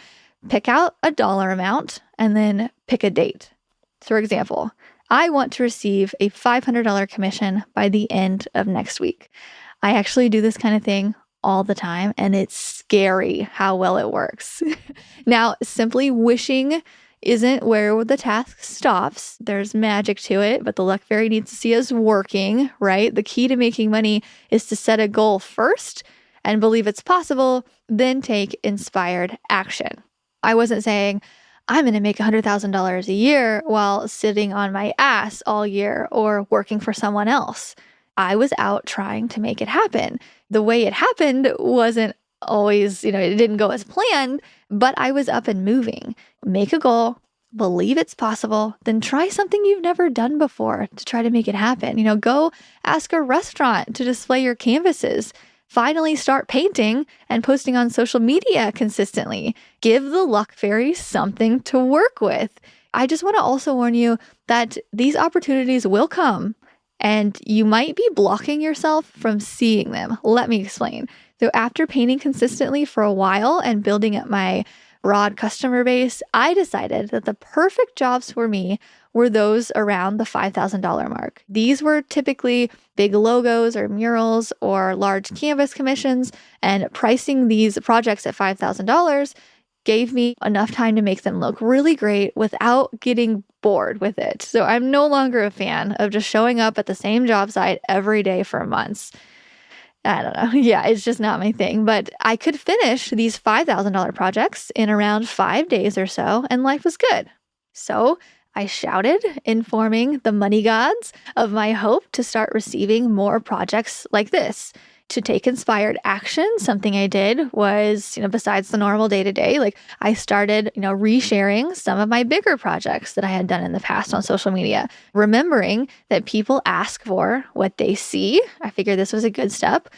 pick out a dollar amount and then pick a date. For example, I want to receive a $500 commission by the end of next week. I actually do this kind of thing all the time, and it's scary how well it works. Now, simply wishing isn't where the task stops. There's magic to it, but the luck fairy needs to see us working, right? The key to making money is to set a goal first and believe it's possible, then take inspired action. I wasn't saying, I'm going to make $100,000 a year while sitting on my ass all year or working for someone else. I was out trying to make it happen. The way it happened wasn't always, it didn't go as planned, but I was up and moving. Make a goal, believe it's possible, then try something you've never done before to try to make it happen. Go ask a restaurant to display your canvases. Finally start painting and posting on social media consistently. Give the luck fairy something to work with. I just want to also warn you that these opportunities will come and you might be blocking yourself from seeing them. Let me explain. So after painting consistently for a while and building up my broad customer base, I decided that the perfect jobs for me were those around the $5,000 mark. These were typically big logos or murals or large canvas commissions, and pricing these projects at $5,000 gave me enough time to make them look really great without getting bored with it. So I'm no longer a fan of just showing up at the same job site every day for months. I don't know. Yeah, it's just not my thing. But I could finish these $5,000 projects in around 5 days or so, and life was good. So I shouted, informing the money gods of my hope to start receiving more projects like this. To take inspired action, something I did was, besides the normal day-to-day, I started, resharing some of my bigger projects that I had done in the past on social media, remembering that people ask for what they see. I figured this was a good step.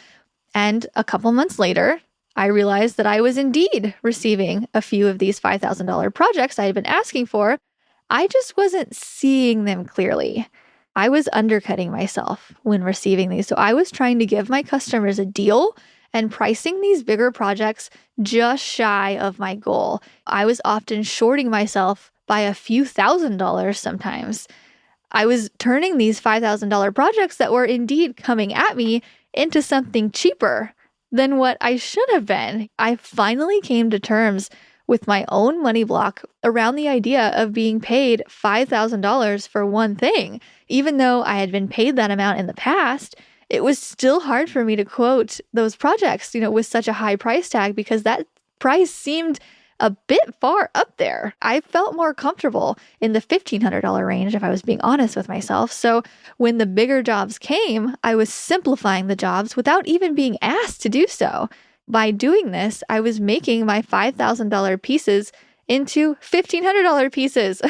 And a couple months later, I realized that I was indeed receiving a few of these $5,000 projects I had been asking for. I just wasn't seeing them clearly. I was undercutting myself when receiving these. So I was trying to give my customers a deal and pricing these bigger projects just shy of my goal. I was often shorting myself by a few $1,000s sometimes. I was turning these $5,000 projects that were indeed coming at me into something cheaper than what I should have been. I finally came to terms with my own money block around the idea of being paid $5,000 for one thing. Even though I had been paid that amount in the past, it was still hard for me to quote those projects, with such a high price tag because that price seemed a bit far up there. I felt more comfortable in the $1,500 range if I was being honest with myself. So when the bigger jobs came, I was simplifying the jobs without even being asked to do so. By doing this, I was making my $5,000 pieces into $1,500 pieces.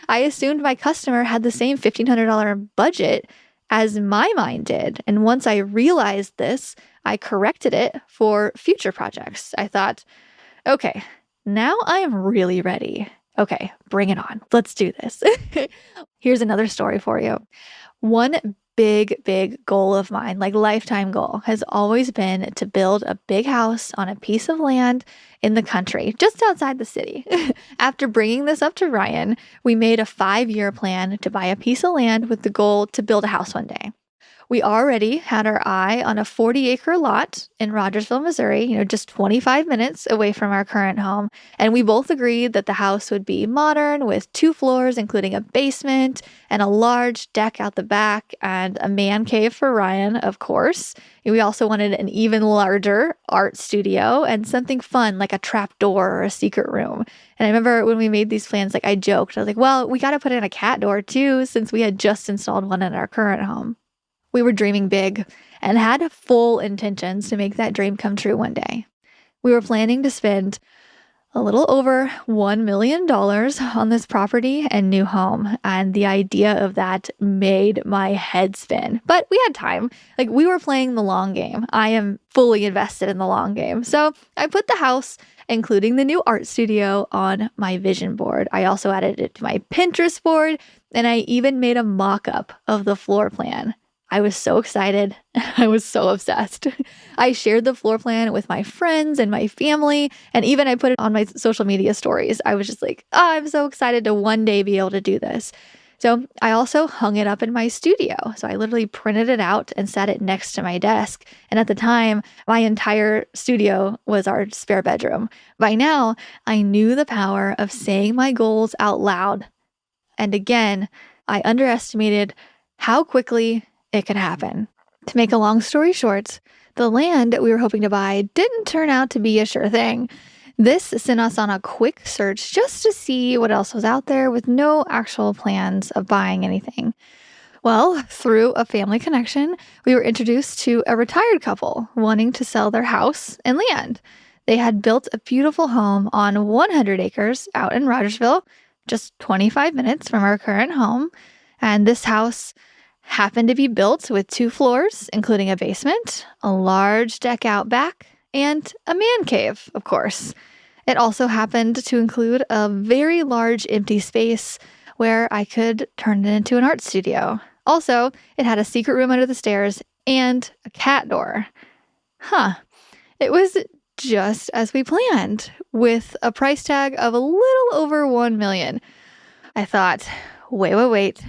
I assumed my customer had the same $1,500 budget as my mind did. And once I realized this, I corrected it for future projects. I thought, okay, now I am really ready. Okay, bring it on. Let's do this. Here's another story for you. One big goal of mine, lifetime goal, has always been to build a big house on a piece of land in the country, just outside the city. After bringing this up to Ryan, we made a 5-year plan to buy a piece of land with the goal to build a house one day. We already had our eye on a 40-acre lot in Rogersville, Missouri, just 25 minutes away from our current home. And we both agreed that the house would be modern with 2 floors, including a basement and a large deck out the back and a man cave for Ryan, of course. We also wanted an even larger art studio and something fun like a trap door or a secret room. And I remember when we made these plans, I joked, I was like, well, we got to put in a cat door too, since we had just installed one in our current home. We were dreaming big and had full intentions to make that dream come true one day. We were planning to spend a little over $1 million on this property and new home. And the idea of that made my head spin. But we had time. Like, we were playing the long game. I am fully invested in the long game. So I put the house, including the new art studio, on my vision board. I also added it to my Pinterest board, and I even made a mock-up of the floor plan. I was so excited. I was so obsessed. I shared the floor plan with my friends and my family, and even I put it on my social media stories. I was just like, oh, I'm so excited to one day be able to do this. So I also hung it up in my studio. So I literally printed it out and sat it next to my desk. And at the time, my entire studio was our spare bedroom. By now, I knew the power of saying my goals out loud. And again, I underestimated how quickly it could happen. To make a long story short, the land we were hoping to buy didn't turn out to be a sure thing. This sent us on a quick search just to see what else was out there with no actual plans of buying anything. Well, through a family connection, we were introduced to a retired couple wanting to sell their house and land. They had built a beautiful home on 100 acres out in Rogersville, just 25 minutes from our current home. And this house happened to be built with 2 floors, including a basement, a large deck out back, and a man cave, of course. It also happened to include a very large empty space where I could turn it into an art studio. Also, it had a secret room under the stairs and a cat door. It was just as we planned, with a price tag of a little over $1 million. I thought, wait.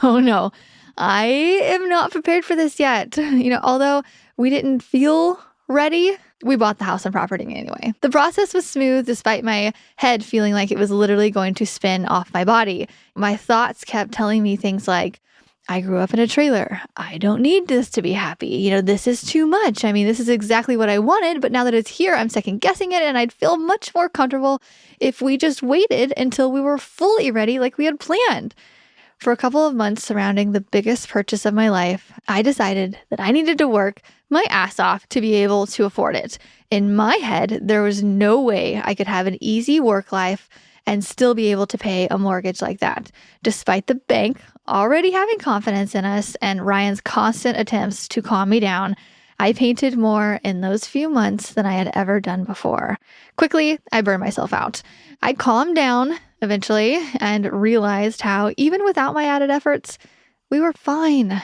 Oh no, I am not prepared for this yet. Although we didn't feel ready, we bought the house and property anyway. The process was smooth despite my head feeling like it was literally going to spin off my body. My thoughts kept telling me things like, I grew up in a trailer. I don't need this to be happy. This is too much. I mean, this is exactly what I wanted, but now that it's here, I'm second guessing it, and I'd feel much more comfortable if we just waited until we were fully ready like we had planned. For a couple of months surrounding the biggest purchase of my life, I decided that I needed to work my ass off to be able to afford it. In my head, there was no way I could have an easy work life and still be able to pay a mortgage like that, despite the bank already having confidence in us and Ryan's constant attempts to calm me down. I painted more in those few months than I had ever done before. Quickly, I burned myself out. I calmed down eventually and realized how, even without my added efforts, we were fine.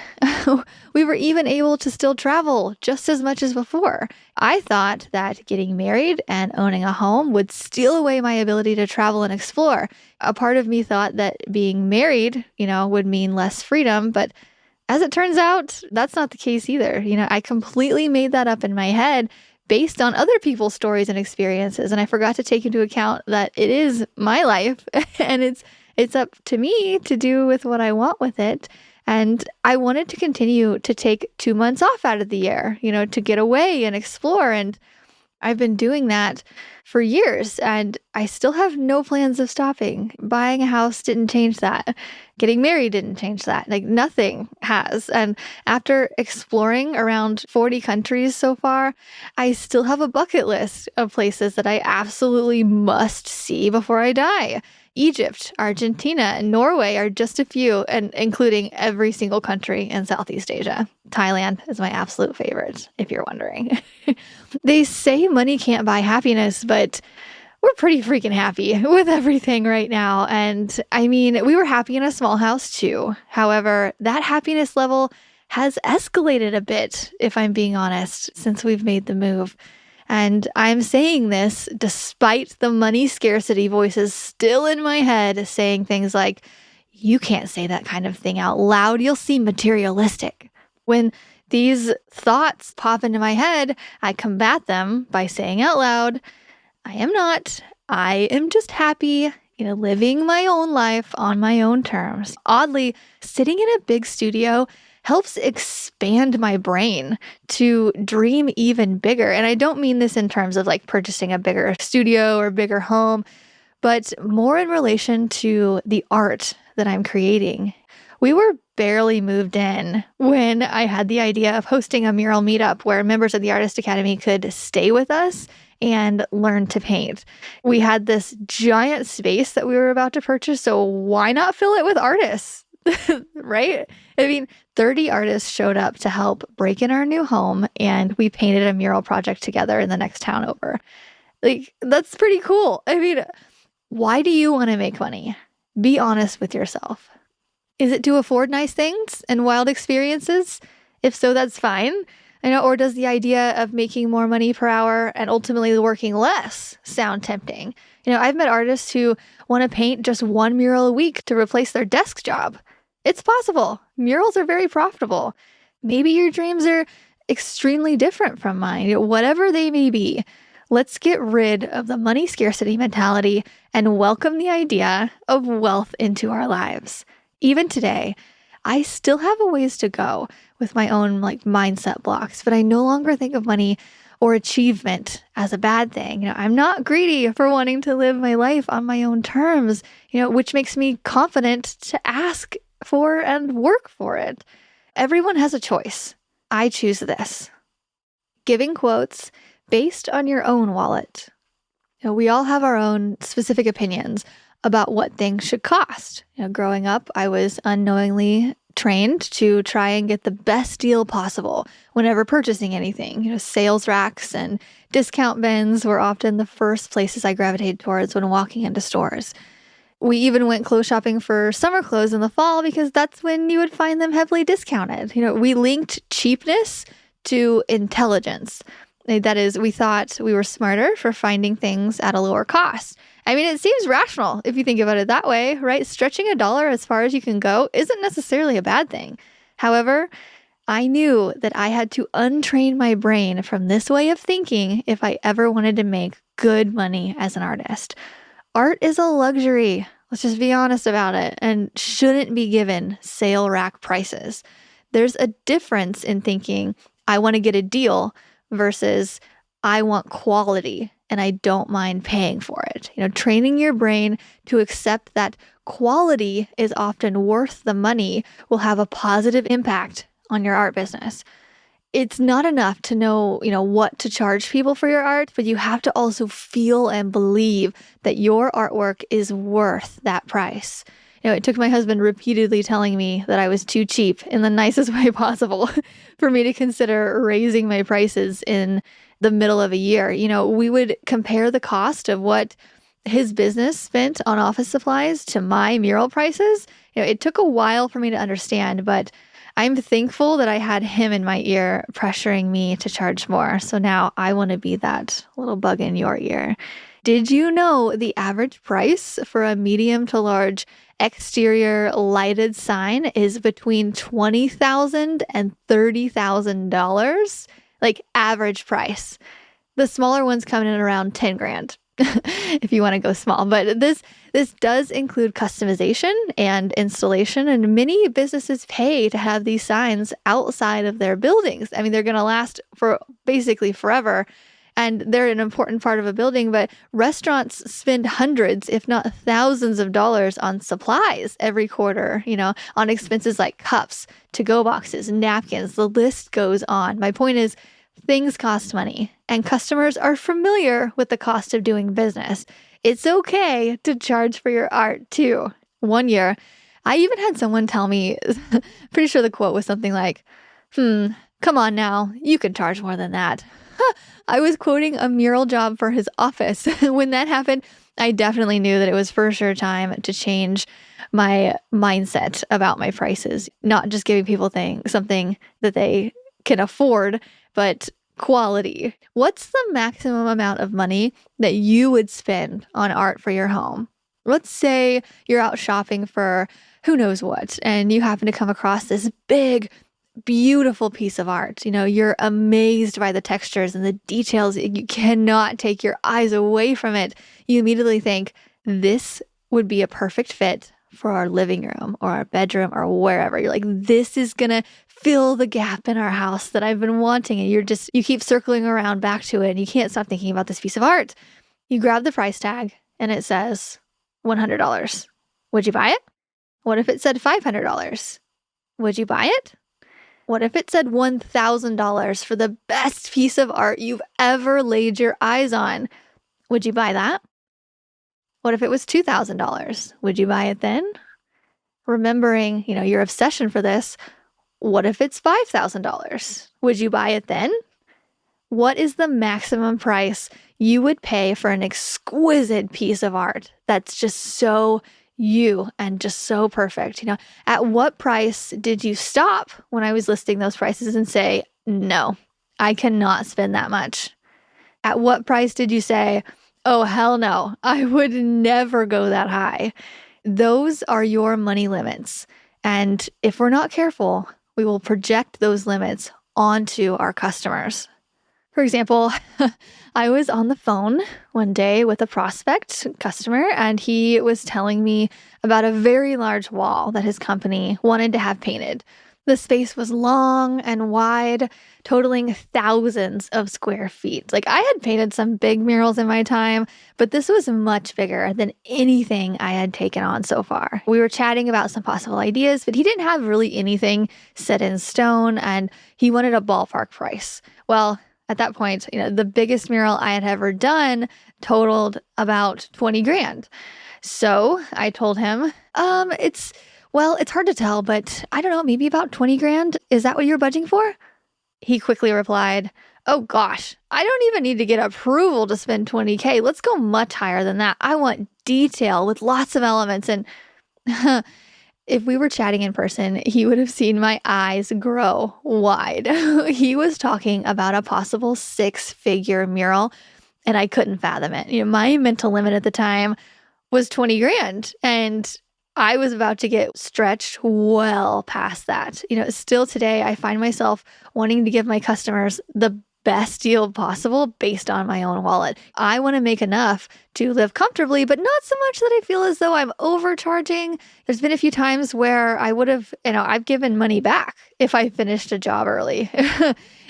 We were even able to still travel just as much as before. I thought that getting married and owning a home would steal away my ability to travel and explore. A part of me thought that being married, would mean less freedom, but as it turns out, that's not the case either. I completely made that up in my head based on other people's stories and experiences. And I forgot to take into account that it is my life and it's up to me to do with what I want with it. And I wanted to continue to take 2 months off out of the year, to get away and explore. And I've been doing that for years, and I still have no plans of stopping. Buying a house didn't change that. Getting married didn't change that. Like, nothing has. And after exploring around 40 countries so far, I still have a bucket list of places that I absolutely must see before I die. Egypt, Argentina, and Norway are just a few, and including every single country in Southeast Asia. Thailand is my absolute favorite, if you're wondering. They say money can't buy happiness, but we're pretty freaking happy with everything right now. And I mean, we were happy in a small house too. However, that happiness level has escalated a bit, if I'm being honest, since we've made the move. And I'm saying this despite the money scarcity voices still in my head saying things like, you can't say that kind of thing out loud. You'll seem materialistic. When these thoughts pop into my head, I combat them by saying out loud, I am not. I am just happy, living my own life on my own terms. Oddly, sitting in a big studio helps expand my brain to dream even bigger. And I don't mean this in terms of like purchasing a bigger studio or bigger home, but more in relation to the art that I'm creating. We were barely moved in when I had the idea of hosting a mural meetup where members of the Artist Academy could stay with us and learn to paint. We had this giant space that we were about to purchase, so why not fill it with artists? Right? I mean, 30 artists showed up to help break in our new home, and we painted a mural project together in the next town over. Like, that's pretty cool. I mean, why do you want to make money? Be honest with yourself. Is it to afford nice things and wild experiences? If so, that's fine. Or does the idea of making more money per hour and ultimately working less sound tempting? I've met artists who want to paint just one mural a week to replace their desk job. It's possible. Murals are very profitable. Maybe your dreams are extremely different from mine. Whatever they may be, let's get rid of the money scarcity mentality and welcome the idea of wealth into our lives. Even today, I still have a ways to go with my own mindset blocks, but I no longer think of money or achievement as a bad thing. I'm not greedy for wanting to live my life on my own terms, which makes me confident to ask for and work for it. Everyone has a choice. I choose this. Giving quotes based on your own wallet. We all have our own specific opinions about what things should cost. Growing up, I was unknowingly trained to try and get the best deal possible whenever purchasing anything. Sales racks and discount bins were often the first places I gravitated towards when walking into stores. We even went clothes shopping for summer clothes in the fall because that's when you would find them heavily discounted. We linked cheapness to intelligence. That is, we thought we were smarter for finding things at a lower cost. I mean, it seems rational if you think about it that way, right? Stretching $1 as far as you can go isn't necessarily a bad thing. However, I knew that I had to untrain my brain from this way of thinking if I ever wanted to make good money as an artist. Art is a luxury, let's just be honest about it, and shouldn't be given sale rack prices. There's a difference in thinking, I want to get a deal versus I want quality and I don't mind paying for it. Training your brain to accept that quality is often worth the money will have a positive impact on your art business. It's not enough to know, what to charge people for your art, but you have to also feel and believe that your artwork is worth that price. It took my husband repeatedly telling me that I was too cheap in the nicest way possible for me to consider raising my prices in the middle of a year. We would compare the cost of what his business spent on office supplies to my mural prices. It took a while for me to understand, but I'm thankful that I had him in my ear pressuring me to charge more. So now I want to be that little bug in your ear. Did you know the average price for a medium to large exterior lighted sign is between $20,000 and $30,000? Average price. The smaller ones come in at around 10 grand if you want to go small. But this does include customization and installation, and many businesses pay to have these signs outside of their buildings. I mean, they're going to last for basically forever. And they're an important part of a building, but restaurants spend hundreds, if not thousands of dollars on supplies every quarter, on expenses like cups, to-go boxes, napkins, the list goes on. My point is, things cost money, and customers are familiar with the cost of doing business. It's okay to charge for your art too. One year, I even had someone tell me, pretty sure the quote was something like, come on now, you can charge more than that. I was quoting a mural job for his office. When that happened, I definitely knew that it was for sure time to change my mindset about my prices, not just giving people something that they can afford, but quality. What's the maximum amount of money that you would spend on art for your home? Let's say you're out shopping for who knows what, and you happen to come across this big, beautiful piece of art. You're amazed by the textures and the details. You cannot take your eyes away from it. You immediately think, this would be a perfect fit for our living room or our bedroom or wherever. You're like, this is going to fill the gap in our house that I've been wanting. And you keep circling around back to it and you can't stop thinking about this piece of art. You grab the price tag and it says $100. Would you buy it? What if it said $500? Would you buy it? What if it said $1,000 for the best piece of art you've ever laid your eyes on? Would you buy that? What if it was $2,000? Would you buy it then? Remembering, your obsession for this, what if it's $5,000? Would you buy it then? What is the maximum price you would pay for an exquisite piece of art that's just so you and just so perfect? At what price did you stop when I was listing those prices and say, no, I cannot spend that much? At what price did you say, oh, hell no, I would never go that high? Those are your money limits. And if we're not careful, we will project those limits onto our customers. For example, I was on the phone one day with a prospect customer, and he was telling me about a very large wall that his company wanted to have painted. The space was long and wide, totaling thousands of square feet. Like, I had painted some big murals in my time, but this was much bigger than anything I had taken on so far. We were chatting about some possible ideas, but he didn't have really anything set in stone, and he wanted a ballpark price. Well, at that point, the biggest mural I had ever done totaled about 20 grand. So I told him, it's hard to tell, but I don't know, maybe about 20 grand. Is that what you're budgeting for? He quickly replied, oh gosh, I don't even need to get approval to spend 20K. Let's go much higher than that. I want detail with lots of elements. And if we were chatting in person, he would have seen my eyes grow wide. He was talking about a possible 6-figure mural, and I couldn't fathom it. My mental limit at the time was 20 grand, and I was about to get stretched well past that. Still today, I find myself wanting to give my customers the best deal possible based on my own wallet. I want to make enough to live comfortably, but not so much that I feel as though I'm overcharging. There's been a few times where I would have, I've given money back if I finished a job early.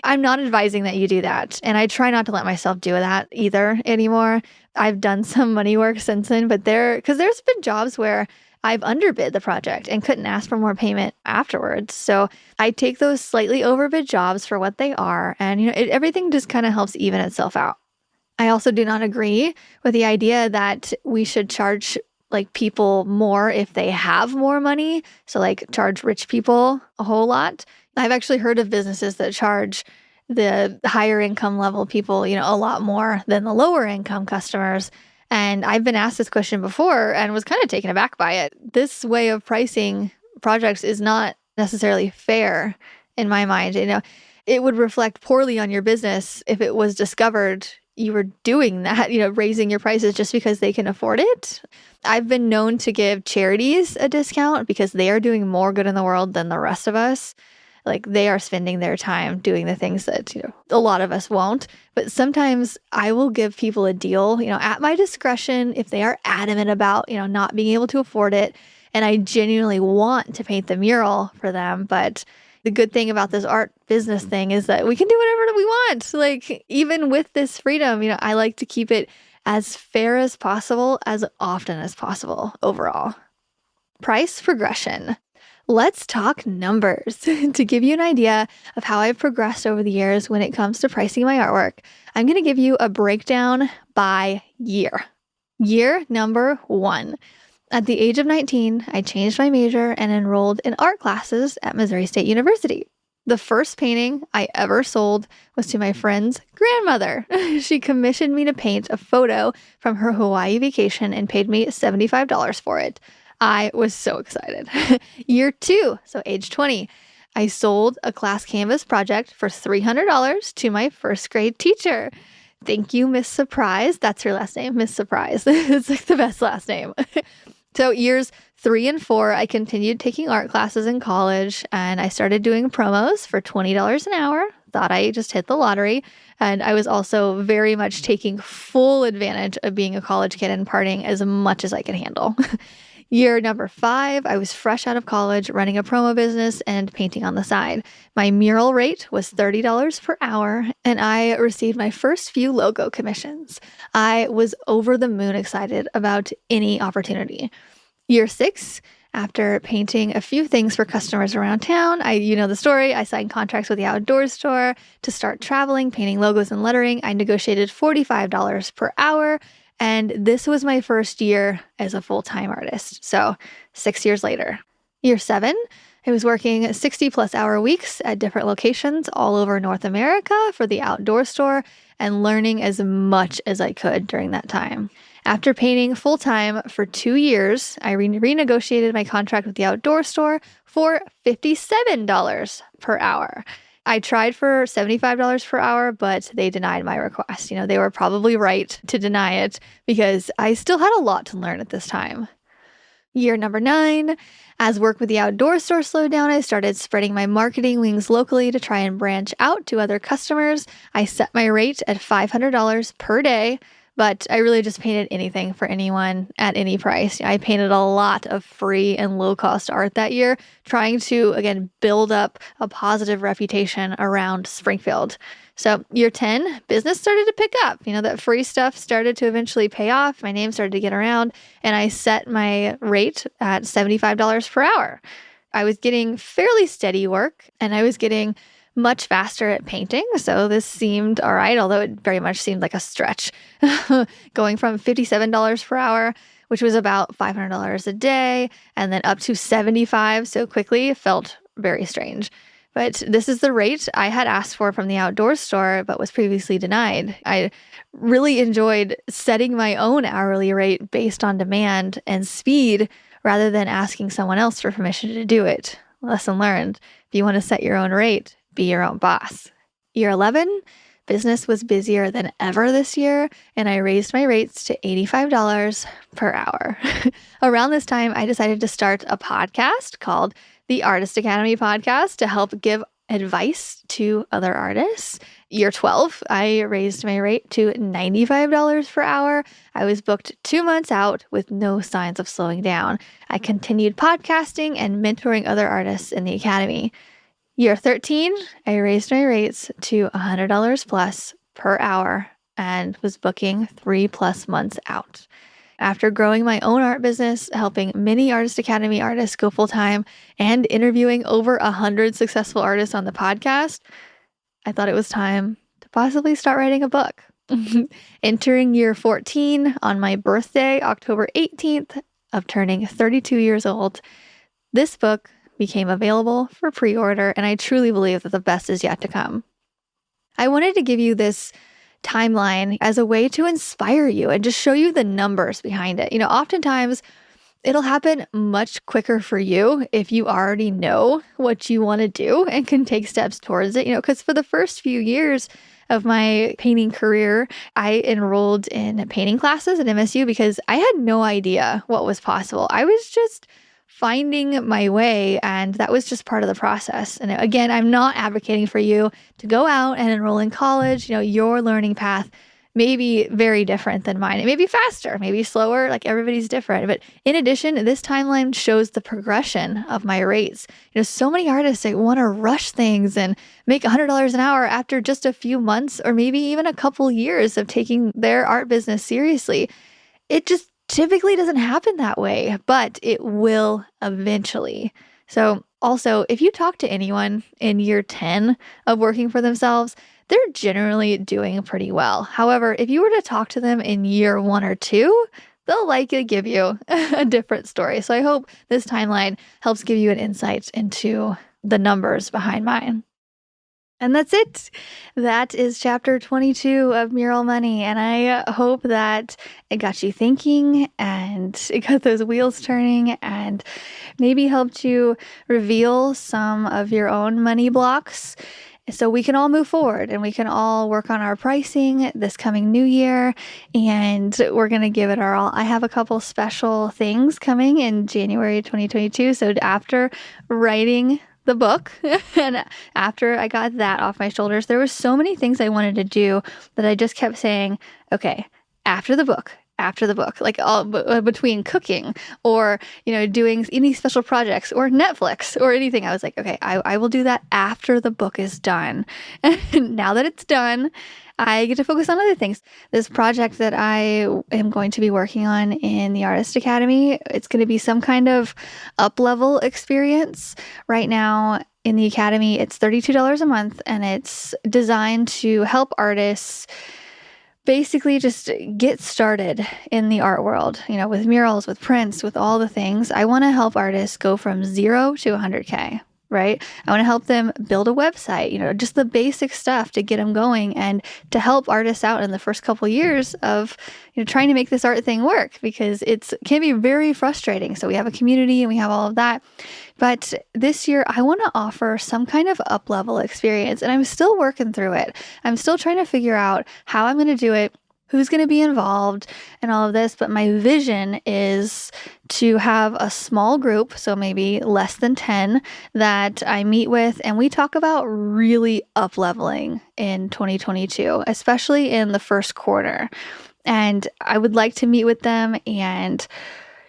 I'm not advising that you do that. And I try not to let myself do that either anymore. I've done some money work since then, but because there's been jobs where I've underbid the project and couldn't ask for more payment afterwards. So I take those slightly overbid jobs for what they are. And, everything just kind of helps even itself out. I also do not agree with the idea that we should charge people more if they have more money. So charge rich people a whole lot. I've actually heard of businesses that charge the higher income level people, a lot more than the lower income customers. And I've been asked this question before and was kind of taken aback by it. This way of pricing projects is not necessarily fair in my mind. It would reflect poorly on your business if it was discovered you were doing that, raising your prices just because they can afford it. I've been known to give charities a discount because they are doing more good in the world than the rest of us. They are spending their time doing the things that, a lot of us won't. But sometimes I will give people a deal, at my discretion if they are adamant about, not being able to afford it. And I genuinely want to paint the mural for them. But the good thing about this art business thing is that we can do whatever we want. Even with this freedom, I like to keep it as fair as possible, as often as possible overall. Price progression. Let's talk numbers. To give you an idea of how I've progressed over the years when it comes to pricing my artwork, I'm going to give you a breakdown by year. Year number 1. At the age of 19, I changed my major and enrolled in art classes at Missouri State University. The first painting I ever sold was to my friend's grandmother. She commissioned me to paint a photo from her Hawaii vacation and paid me $75 for it. I was so excited. Year 2, so age 20, I sold a class canvas project for $300 to my first grade teacher. Thank you, Miss Surprise. That's her last name, Miss Surprise. It's the best last name. So years 3 and 4, I continued taking art classes in college, and I started doing promos for $20 an hour. Thought I just hit the lottery. And I was also very much taking full advantage of being a college kid and partying as much as I could handle. Year number 5, I was fresh out of college, running a promo business and painting on the side. My mural rate was $30 per hour, and I received my first few logo commissions. I was over the moon excited about any opportunity. Year 6, After painting a few things for customers around town, you know the story, I signed contracts with the outdoor store to start traveling, painting logos and lettering. I negotiated $45 per hour, and this was my first year as a full-time artist. So 6 years later. Year 7, I was working 60 plus hour weeks at different locations all over North America for the outdoor store and learning as much as I could during that time. After painting full-time for 2 years, I renegotiated my contract with the outdoor store for $57 per hour. I tried for $75 per hour, but they denied my request. You know, they were probably right to deny it because I still had a lot to learn at this time. Year number 9, as work with the outdoor store slowed down, I started spreading my marketing wings locally to try and branch out to other customers. I set my rate at $500 per day, but I really just painted anything for anyone at any price. I painted a lot of free and low-cost art that year, trying to, again, build up a positive reputation around Springfield. So year 10, business started to pick up. You know, that free stuff started to eventually pay off. My name started to get around, and I set my rate at $75 per hour. I was getting fairly steady work, and I was getting much faster at painting. So this seemed all right, although it very much seemed like a stretch. Going from $57 per hour, which was about $500 a day, and then up to $75 so quickly felt very strange. But this is the rate I had asked for from the outdoor store, but was previously denied. I really enjoyed setting my own hourly rate based on demand and speed rather than asking someone else for permission to do it. Lesson learned. If you want to set your own rate, be your own boss. Year 11, business was busier than ever this year, and I raised my rates to $85 per hour. Around this time, I decided to start a podcast called the Artist Academy Podcast to help give advice to other artists. Year 12, I raised my rate to $95 per hour. I was booked 2 months out with no signs of slowing down. I continued podcasting and mentoring other artists in the academy. Year 13, I raised my rates to $100 plus per hour and was booking 3+ months out. After growing my own art business, helping many Artist Academy artists go full-time, and interviewing over 100 successful artists on the podcast, I thought it was time to possibly start writing a book. Entering year 14 on my birthday, October 18th of turning 32 years old, this book became available for pre-order, and I truly believe that the best is yet to come. I wanted to give you this timeline as a way to inspire you and just show you the numbers behind it. You know, oftentimes it'll happen much quicker for you if you already know what you want to do and can take steps towards it, you know, because for the first few years of my painting career, I enrolled in painting classes at MSU because I had no idea what was possible. I was just finding my way, and that was just part of the process. And again, I'm not advocating for you to go out and enroll in college. You know, your learning path may be very different than mine. It may be faster, maybe slower, like everybody's different. But in addition, this timeline shows the progression of my rates. You know, so many artists, they want to rush things and make $100 an hour after just a few months or maybe even a couple years of taking their art business seriously. It just typically doesn't happen that way, but it will eventually. So also, if you talk to anyone in year 10 of working for themselves, they're generally doing pretty well. However, if you were to talk to them in year 1 or 2, they'll likely give you a different story. So I hope this timeline helps give you an insight into the numbers behind mine. And that's it. That is chapter 22 of Mural Money. And I hope that it got you thinking and it got those wheels turning and maybe helped you reveal some of your own money blocks so we can all move forward and we can all work on our pricing this coming new year. And we're going to give it our all. I have a couple special things coming in January 2022. So after writing the book and after I got that off my shoulders, there were so many things I wanted to do that I just kept saying, okay, after the book, like all between cooking or, you know, doing any special projects or Netflix or anything. I was like, okay, I will do that after the book is done. And now that it's done, I get to focus on other things. This project that I am going to be working on in the Artist Academy, it's going to be some kind of up-level experience. Right now in the Academy, it's $32 a month, and it's designed to help artists basically just get started in the art world, with murals, with prints, with all the things. I want to help artists go from 0 to 100K. Right? I want to help them build a website, just the basic stuff to get them going and to help artists out in the first couple years of, trying to make this art thing work, because it can be very frustrating. So we have a community and we have all of that. But this year I want to offer some kind of up-level experience, and I'm still working through it. I'm still trying to figure out how I'm going to do it, who's going to be involved, and all of this. But my vision is to have a small group, so maybe less than 10, that I meet with, and we talk about really up-leveling in 2022, especially in the first quarter. And I would like to meet with them and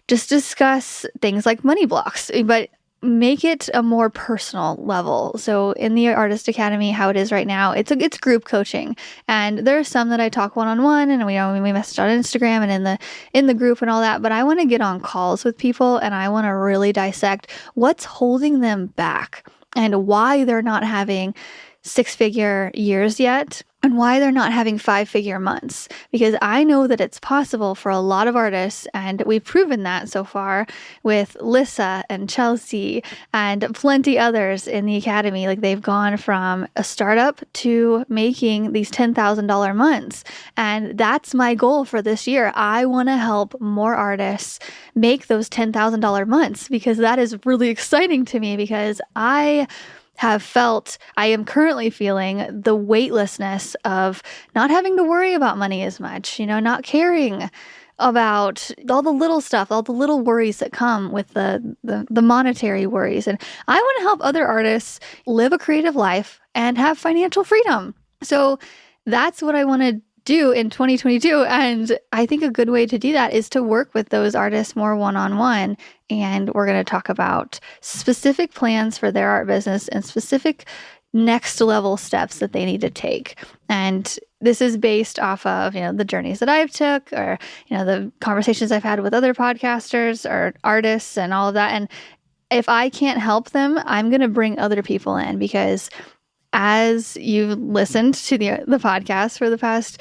just discuss things like money blocks, but make it a more personal level. So in the Artist Academy, how it is right now, it's group coaching, and there are some that I talk one-on-one, and we message on Instagram and in the group and all that. But I want to get on calls with people, and I want to really dissect what's holding them back and why they're not having 6-figure years yet, and why they're not having 5-figure months. Because I know that it's possible for a lot of artists, and we've proven that so far with Lissa and Chelsea and plenty others in the Academy. Like, they've gone from a startup to making these $10,000 months. And that's my goal for this year. I want to help more artists make those $10,000 months, because that is really exciting to me, because I am currently feeling the weightlessness of not having to worry about money as much, not caring about all the little stuff, all the little worries that come with the monetary worries. And I want to help other artists live a creative life and have financial freedom. So that's what I want to do in 2022. And I think a good way to do that is to work with those artists more one-on-one. And we're going to talk about specific plans for their art business and specific next level steps that they need to take. And this is based off of, the journeys that I've took, or, the conversations I've had with other podcasters or artists and all of that. And if I can't help them, I'm going to bring other people in, because as you've listened to the podcast for the past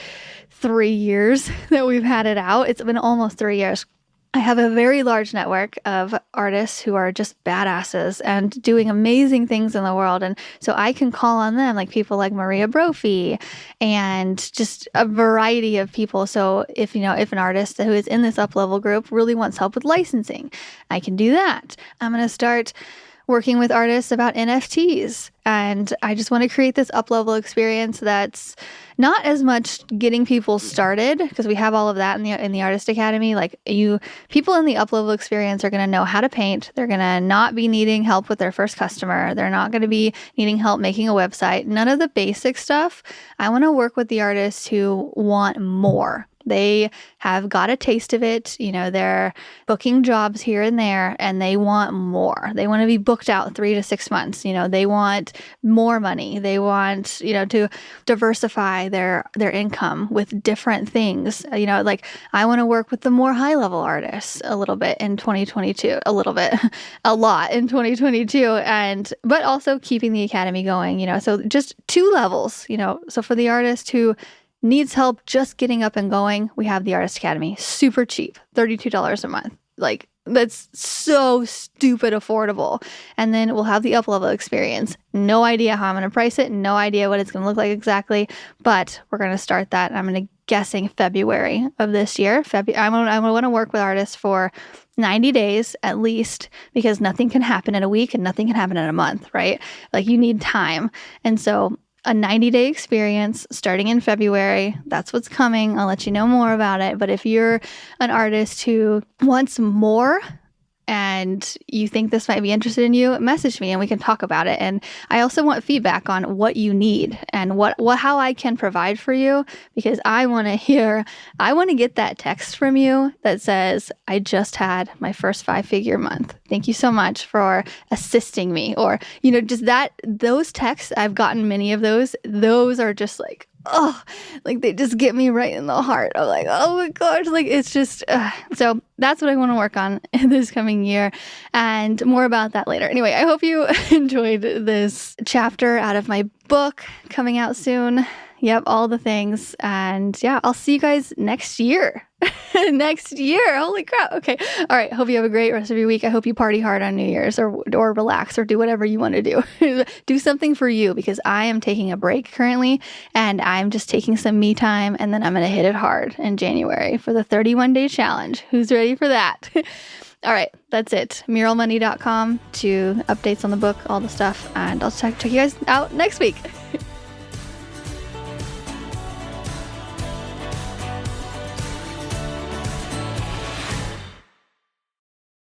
3 years that we've had it out, it's been almost 3 years. I have a very large network of artists who are just badasses and doing amazing things in the world. And so I can call on them, like people like Maria Brophy and just a variety of people. So if an artist who is in this up-level group really wants help with licensing, I can do that. I'm going to start working with artists about NFTs. And I just want to create this up-level experience that's not as much getting people started, because we have all of that in the Artist Academy. Like, people in the up-level experience are going to know how to paint. They're going to not be needing help with their first customer. They're not going to be needing help making a website. None of the basic stuff. I want to work with the artists who want more. They have got a taste of it. They're booking jobs here and there, and they want more. They want to be booked out 3 to 6 months. They want more money. They want, to diversify their income with different things. Like, I want to work with the more high-level artists a little bit in 2022, a lot in 2022, but also keeping the Academy going, so just 2 levels, so for the artist who needs help just getting up and going, we have the Artist Academy. Super cheap, $32 a month. Like, that's so stupid affordable. And then we'll have the up-level experience. No idea how I'm going to price it. No idea what it's going to look like exactly. But we're going to start that. I'm guessing February of this year. I want to work with artists for 90 days at least, because nothing can happen in a week and nothing can happen in a month, right? Like, you need time. And so a 90-day experience starting in February. That's what's coming. I'll let you know more about it. But if you're an artist who wants more and you think this might be interested in you, message me and we can talk about it. And I also want feedback on what you need and how I can provide for you, because I want to get that text from you that says, I just had my first 5-figure month. Thank you so much for assisting me. Or, just those texts, I've gotten many of those. Those are just like, oh, like they just get me right in the heart. I'm like, oh my gosh, like it's just, so that's what I want to work on in this coming year, and more about that later. Anyway, I hope you enjoyed this chapter out of my book coming out soon. Yep, all the things. And yeah, I'll see you guys next year. Next year. Holy crap. Okay. All right. Hope you have a great rest of your week. I hope you party hard on New Year's or relax or do whatever you want to do. Do something for you, because I am taking a break currently and I'm just taking some me time, and then I'm going to hit it hard in January for the 31-day challenge. Who's ready for that? All right. That's it. Muralmoney.com to updates on the book, all the stuff. And I'll check you guys out next week.